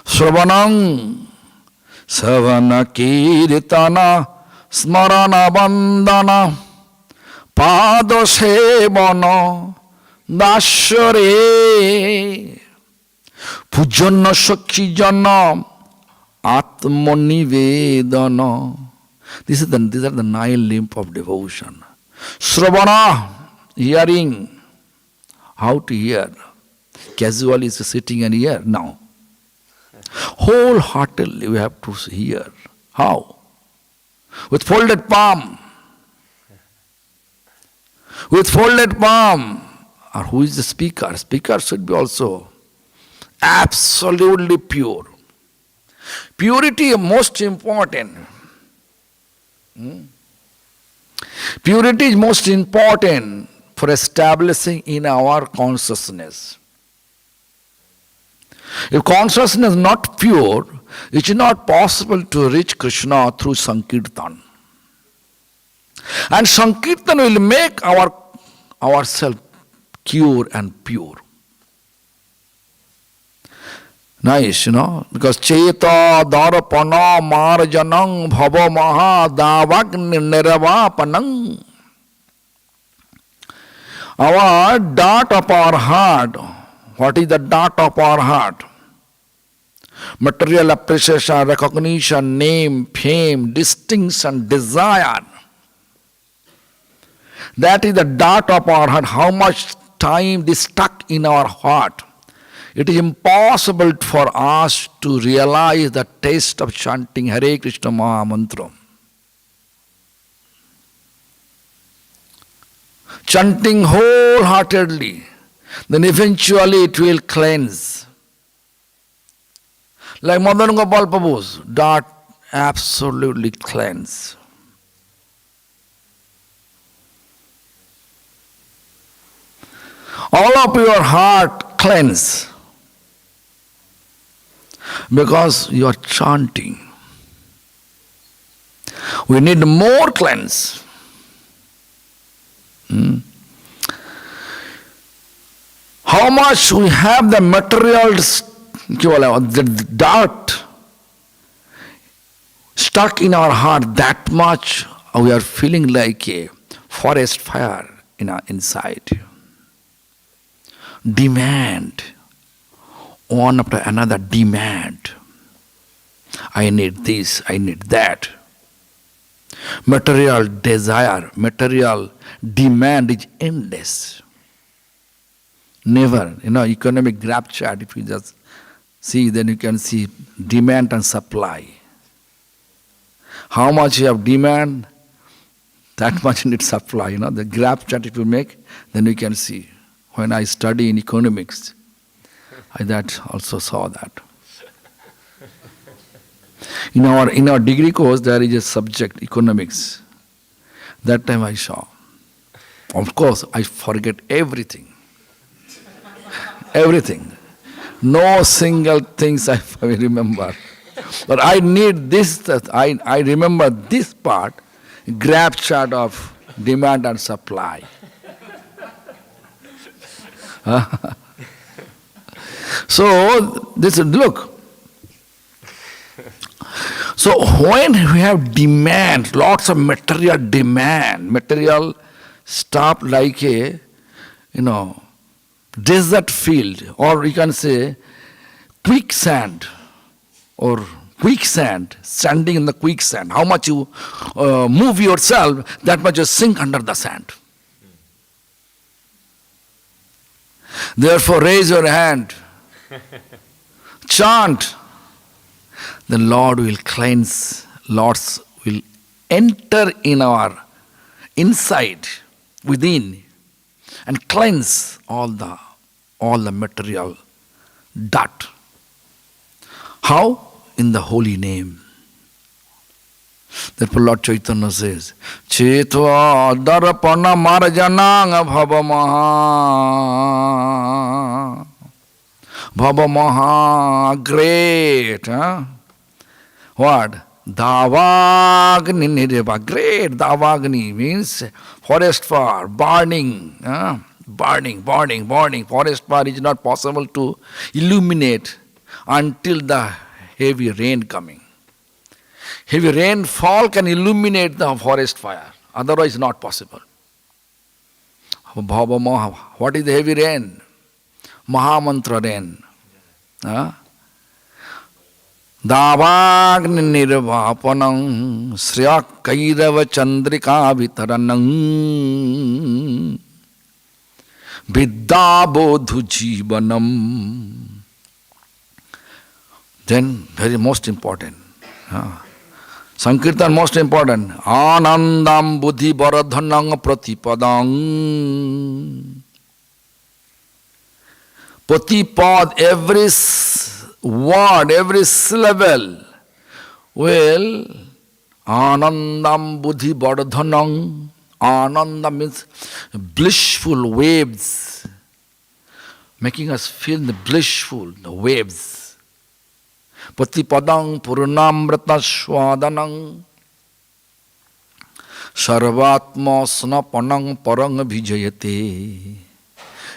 Sravanam Savana Kiritana Smarana Bandana Pada Sevana Dashare Pujana Shakti Jana Atmanivedana. These are the 9 limbs of devotion. Sravana, hearing. How to hear? Casually is sitting and hear. Now. Wholeheartedly we have to hear. How? With folded palm. With folded palm. Or who is the speaker? Speaker should be also absolutely pure. Purity is most important. Purity is most important for establishing in our consciousness. If consciousness is not pure, it is not possible to reach Krishna through Sankirtan. And Sankirtan will make ourselves pure and pure. Nice, because Cheta Darapana Marjanang Bhava Maha Davagni Niravapanang. Our dart of our heart, what is the dart of our heart? Material appreciation, recognition, name, fame, distinction, desire. That is the dart of our heart. How much time this stuck in our heart. It is impossible for us to realize the taste of chanting Hare Krishna Maha Mantra. Chanting wholeheartedly, then eventually it will cleanse. Like Madan Gopal Prabhu's dart absolutely cleanse. All of your heart cleanse. Because you are chanting. We need more cleanse. How much we have the materials, the dart stuck in our heart, that much we are feeling like a forest fire inside. Demand. One after another demand. I need this, I need that. Material desire, material demand is endless. Never, economic graph chart, if you just see, then you can see demand and supply. How much you have demand, that much you need supply. The graph chart if you make, then you can see. When I study in economics, I that also saw that. In our degree course, there is a subject, economics. That time I saw. Of course, I forget everything. Everything. No single things I remember. But I need this, I remember this part, graph chart of demand and supply. So, look. So, when we have demand, lots of material demand, material stuff like a, desert field, or you can say quicksand or quicksand, standing in the quicksand. How much you move yourself, that much you sink under the sand. Therefore, raise your hand, chant. The Lord will cleanse, Lord will enter in our inside, within, and cleanse all the material dirt. How? In the holy name. Therefore Lord Chaitanya says, Chetva darapana marjanang bhavamaha. Great. Huh? What? Davagni nirva. Great. Davagni means forest fire, burning. Burning. Forest fire is not possible to illuminate until the heavy rain coming. Heavy rainfall can illuminate the forest fire. Otherwise not possible. Bhava. What is the heavy rain? Mahamantra rain. Davagni nirvapanam sriya kairava chandrika vitaranam Bibudha Bodhu jivanam. Then, very most important. Sankirtan most important. Anandam buddhi varadhanang pratipadang. Patipad, every word, every syllable will anandam buddhi varadhanang. Ananda means blissful waves, making us feel the blissful, the waves. Patipadang purnamrata swadanang sarvatma snapanang parang vijayate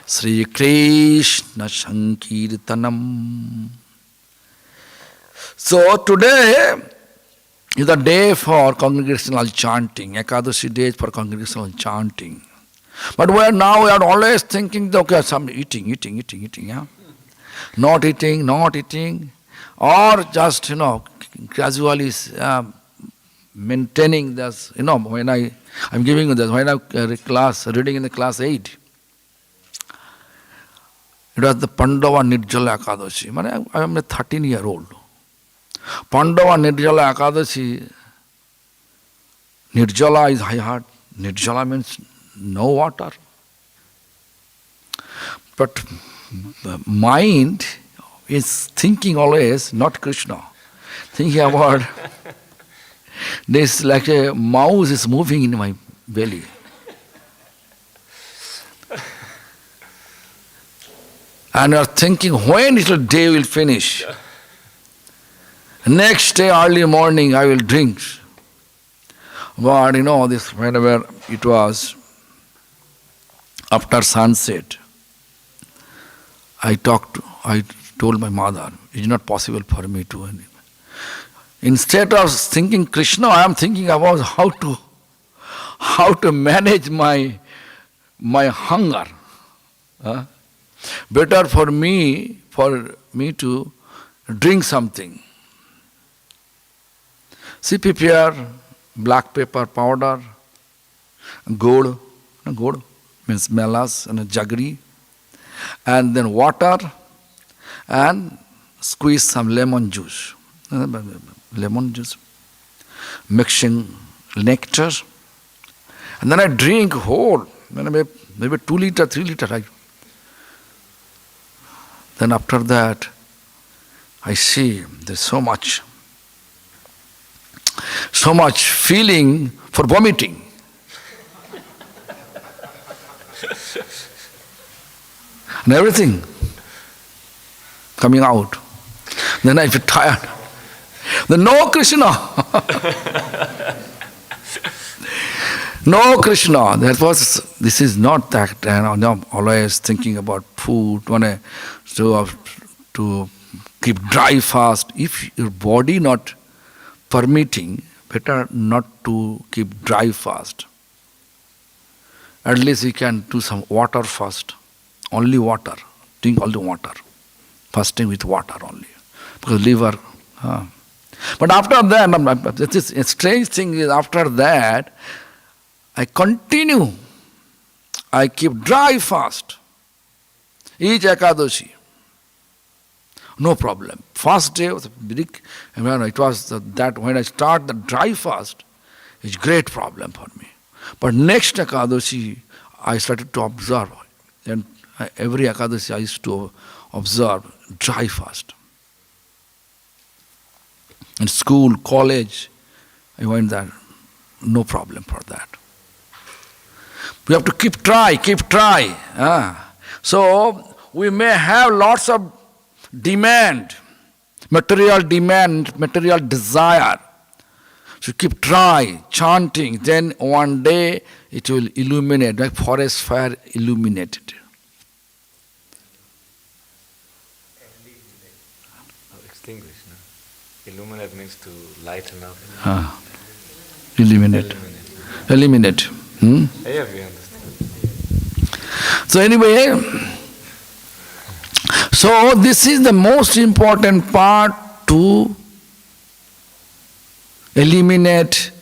Sri Krishna Sankirtanam. So today is the day for congregational chanting, Ekadashi days for congregational chanting. But we are always thinking, okay, some eating, yeah? Not eating. Or just, gradually maintaining this, when I'm giving you this, when I reading in the class 8, it was the Pandava Nirjala Ekadashi. I am a 13-year-old. Pandava Nirjala Ekadashi, Nirjala is high heart. Nirjala means no water. But the mind is thinking always, not Krishna, thinking about this, like a mouse is moving in my belly. And you are thinking, when little day will finish? Next day, early morning, I will drink. But this, whenever it was after sunset, I told my mother, it's not possible for me to. Instead of thinking Krishna, I am thinking about how to manage my hunger. Better for me to drink something. See, prepare black pepper powder, gourd means melas and jaggery, and then water, and squeeze some lemon juice, mixing nectar, and then I drink whole, maybe 2 liter, 3 liter. Then after that, I see there's so much feeling for vomiting. And everything coming out. Then I feel tired. Then no Krishna. No Krishna. This is not that. I'm always thinking about food, to keep dry fast. If your body not permitting, better not to keep dry fast. At least you can do some water first. Only water. Drink all the water. fasting with water only. Because liver. But after that, this strange thing is after that, I continue. I keep dry fast. Each Ekadashi. No problem. First day was big. It was that when I start the dry fast, it's great problem for me. But next Ekadashi, I started to observe. And every Ekadashi I used to observe dry fast. In school, college, I went there. No problem for that. We have to keep try. So, we may have lots of demand, material desire. So keep try, chanting, then one day it will illuminate, like forest fire illuminated. Extinguish, no? Illuminate means to lighten up. Eliminate. Eliminate. Yeah, we understand. So anyway, so this is the most important part to eliminate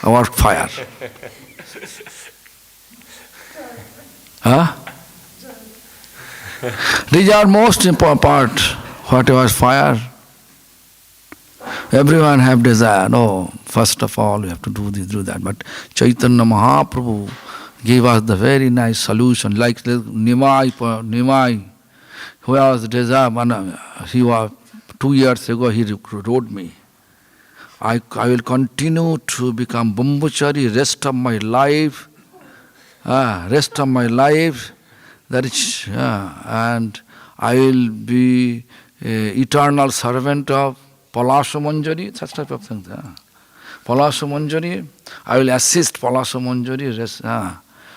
our fire. These are most important part. Whatever fire, everyone have desire. No, first of all, we have to do this, do that. But Chaitanya Mahaprabhu gave us the very nice solution, like Nimai, who was desire. He was 2 years ago. He wrote me, I will continue to become Brahmachari rest of my life. That is, and I will be eternal servant of Palasa Manjari, such type of things. Palasa Manjari, I will assist Palasa Manjari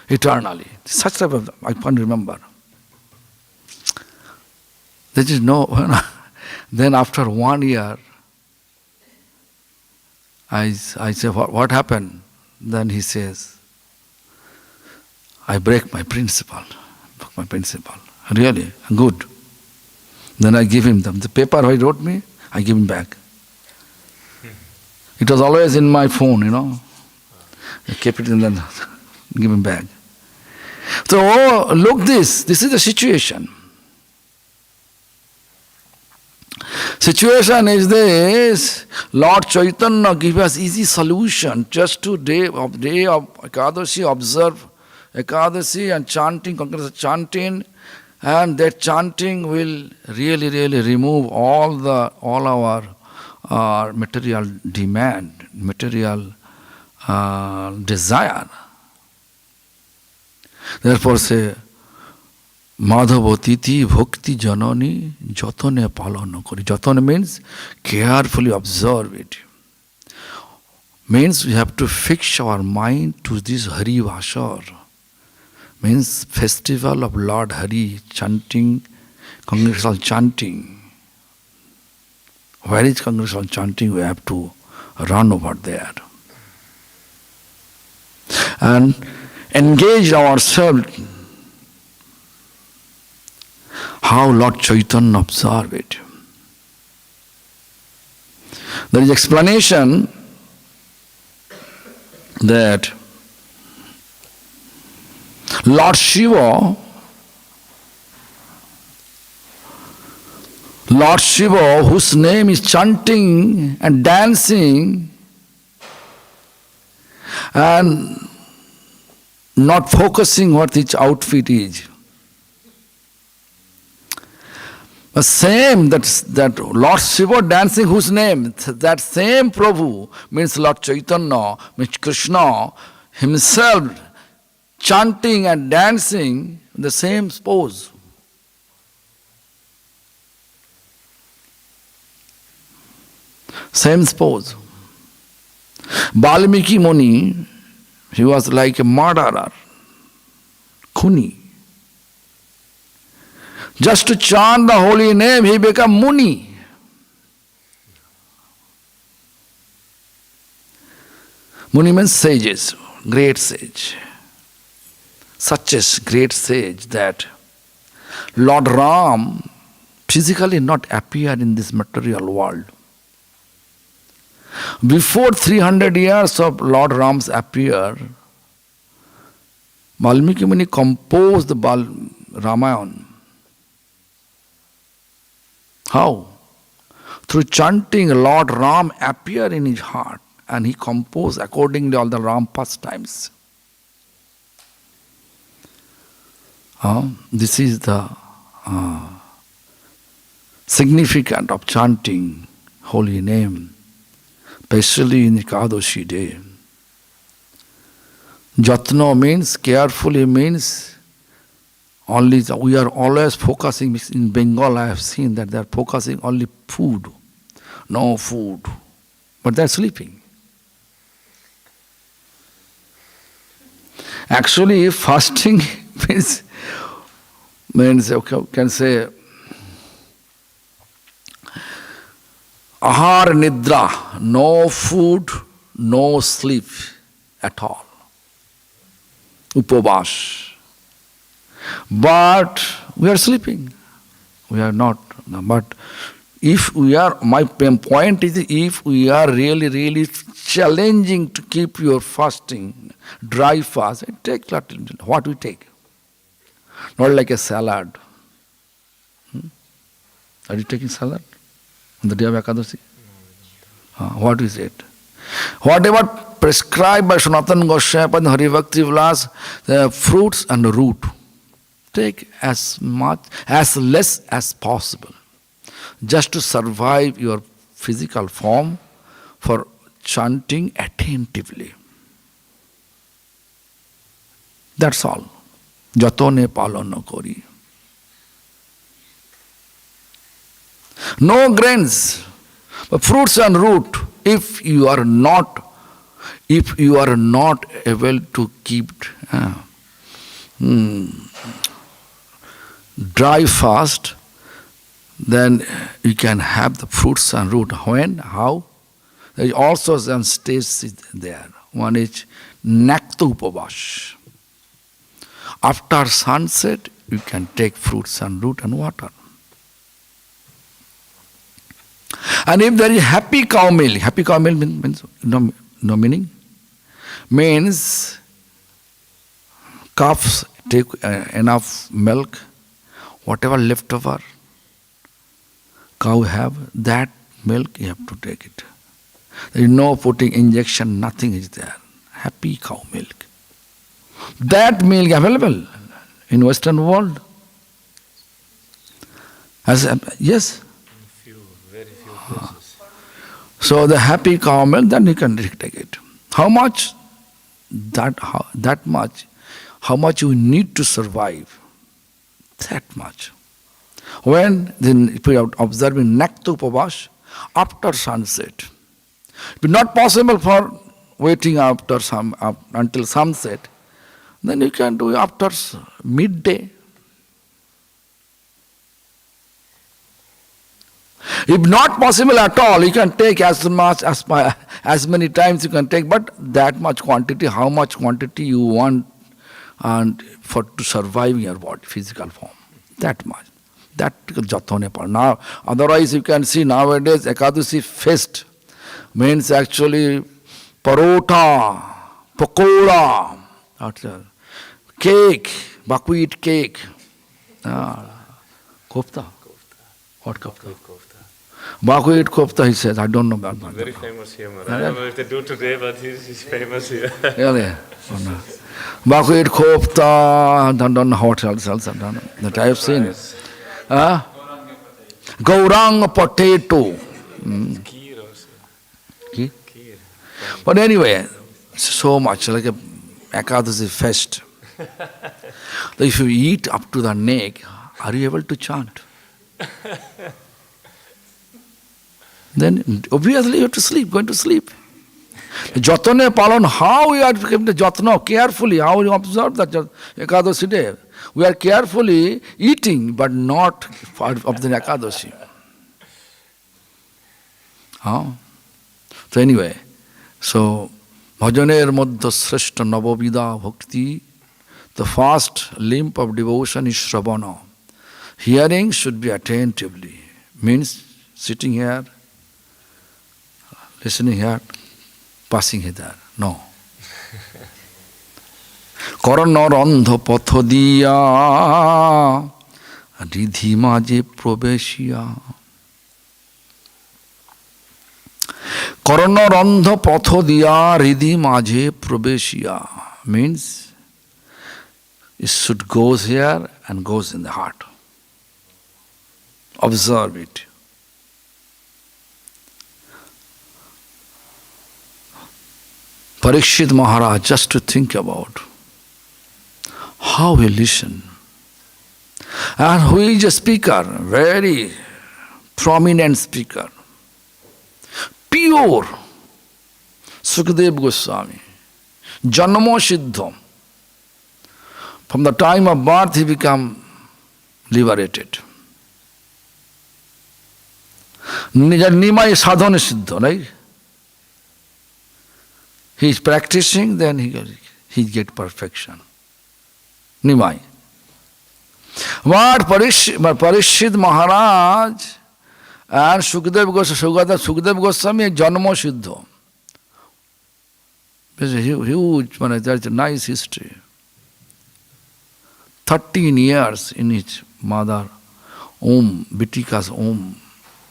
eternally. Such type of, I can't remember. There is no, then after 1 year, I say, what happened? Then he says, I break my principle. Really, good. Then I give him the paper he wrote me, I give him back. It was always in my phone, I kept it and then give him back. So, look this is the situation. Situation is this, Lord Chaitanya give us easy solution, just to day of Ekadashi, observe Ekadashi and chanting, continuous chanting, and that chanting will really remove all our material demand, material desire. Therefore say, Madhava titi bhakti janani jatane palana kori. Jatana means carefully observe it. Means we have to fix our mind to this Hari Vashar. Means festival of Lord Hari, chanting, congregational chanting. Where is congregational chanting? We have to run over there. And engage ourselves. How Lord Chaitanya observed it. There is explanation that Lord Shiva, whose name is chanting and dancing and not focusing what his outfit is. The same, that Lord Shiva dancing, whose name, that same Prabhu means Lord Chaitanya, means Krishna himself chanting and dancing in the same pose. Same pose. Valmiki Muni, he was like a murderer, Khuni. Just to chant the holy name, he became Muni. Muni means sages, great sage. Such a great sage that Lord Ram physically not appear in this material world. Before 300 years of Lord Ram's appear, Valmiki Muni composed the Ramayana. How? Through chanting, Lord Ram appeared in his heart and he composed accordingly all the Ram pastimes. This is the significance of chanting holy name, especially in Ekadashi day. Jatno means carefully, means only we are always focusing. In Bengal I have seen that they are focusing only food, no food, but they are sleeping. Actually fasting means okay, can say ahar nidra, no food, no sleep at all. Upavash. But we are sleeping. We are not. But if we are, my point is, if we are really challenging to keep your fasting, dry fast, take what we take. Not like a salad. Are you taking salad on the day of Ekadashi? What is it? Whatever prescribed by Sanatana Goswami and Haribhakti Vilas, fruits and root. Take as less as possible, just to survive your physical form for chanting attentively. That's all. Jatone palana kori. No grains, but fruits and root. If you are not able to keep dry fast, then you can have the fruits and root. When? How? There is also some stages there. One is Nakta Upavash. After sunset, you can take fruits and root and water. And if there is happy cow milk means no meaning? Means calves take enough milk, whatever leftover cow have, that milk you have to take it. There is no putting injection, nothing is there. Happy cow milk. That milk available in Western world. Yes. Very few places. So the happy cow milk, then you can take it. How much? That much. How much you need to survive? That much. When if we are observing Nakta Upavash, after sunset, if not possible for waiting until sunset, then you can do after midday. If not possible at all, you can take as many times you can take, but that much quantity, how much quantity you want and to survive your body, physical form. That much. That jatone par. Now, otherwise you can see nowadays Ekadashi fest means actually parota, pakora, cake, buckwheat cake, kofta. What kofta? Buckwheat kofta, he says. I don't know about that. Very famous here, Maharaja. I don't know if they do today, but he's famous here. Really? Oh, no. Buckwheat kofta, I don't know what else I don't know. That I have seen. Gaurang potato. Kheer also. Kheer? Kheer. But anyway, so much like a Ekadashi fest. If you eat up to the neck, are you able to chant? Then obviously you have to sleep, going to sleep. Jatane palan, how we are keeping the jatna carefully, how you observe that Ekadashi day. We are carefully eating, but not part of the Ekadashi. So anyway, so bhajaner madhya sreshta navavida bhakti, the first limb of devotion is Shravana. Hearing should be attentively. Means sitting here, listening here, passing here. No. Korona randha patho diya ridhi maje probeshiya. Korona randha patho diya ridhi maje probeshiya. Means it should goes here and goes in the heart. Observe it. Parikshit Maharaj, just to think about how he listened. And who is a speaker? Very prominent speaker. Pure. Sukadeva Goswami. Janmo Siddha. From the time of birth he became liberated. Nimai sadhana siddha, right? He is practicing, then he get perfection. Nimai. What Parikshit Maharaj and Sukadeva Goswami Janmo Siddha. There's a huge, there's a nice history. 13 years in his mother Bitika's womb,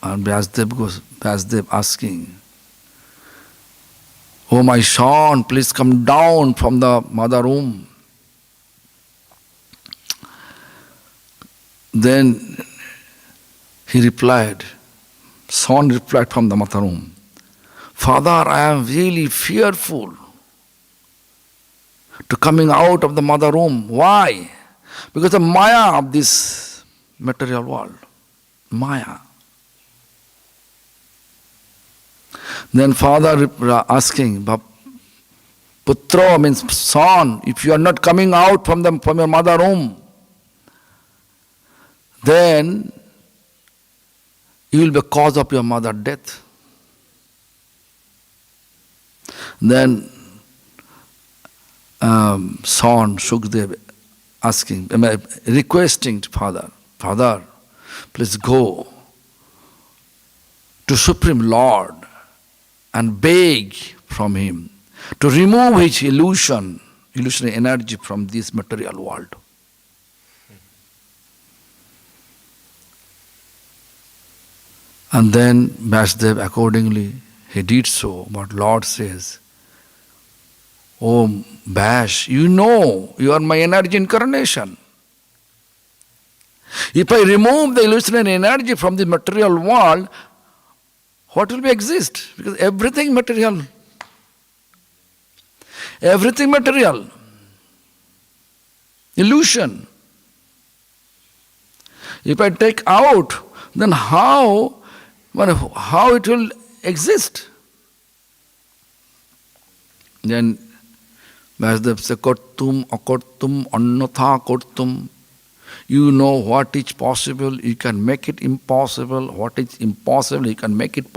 and Vyasdev asking, "Oh my son, please come down from the mother womb." Then he replied, son replied from the mother womb, "Father, I am really fearful to coming out of the mother womb." Why? Because the maya of this material world. Maya. Then father asking, Putra means son, if you are not coming out from your mother womb, then you will be cause of your mother's death. Then son Shukdev asking, requesting to Father, please go to Supreme Lord and beg from him to remove his illusionary energy from this material world. And then Vyasdev accordingly, he did so. But Lord says, "Oh Vash, you know you are my energy incarnation. If I remove the illusionary energy from the material world, what will exist? Because everything material. Illusion. If I take out, then how it will exist?" Then Vyasdev says, "Kartum, akartum, annatha kartum." You know what is possible, you can make it impossible. What is impossible, you can make it possible.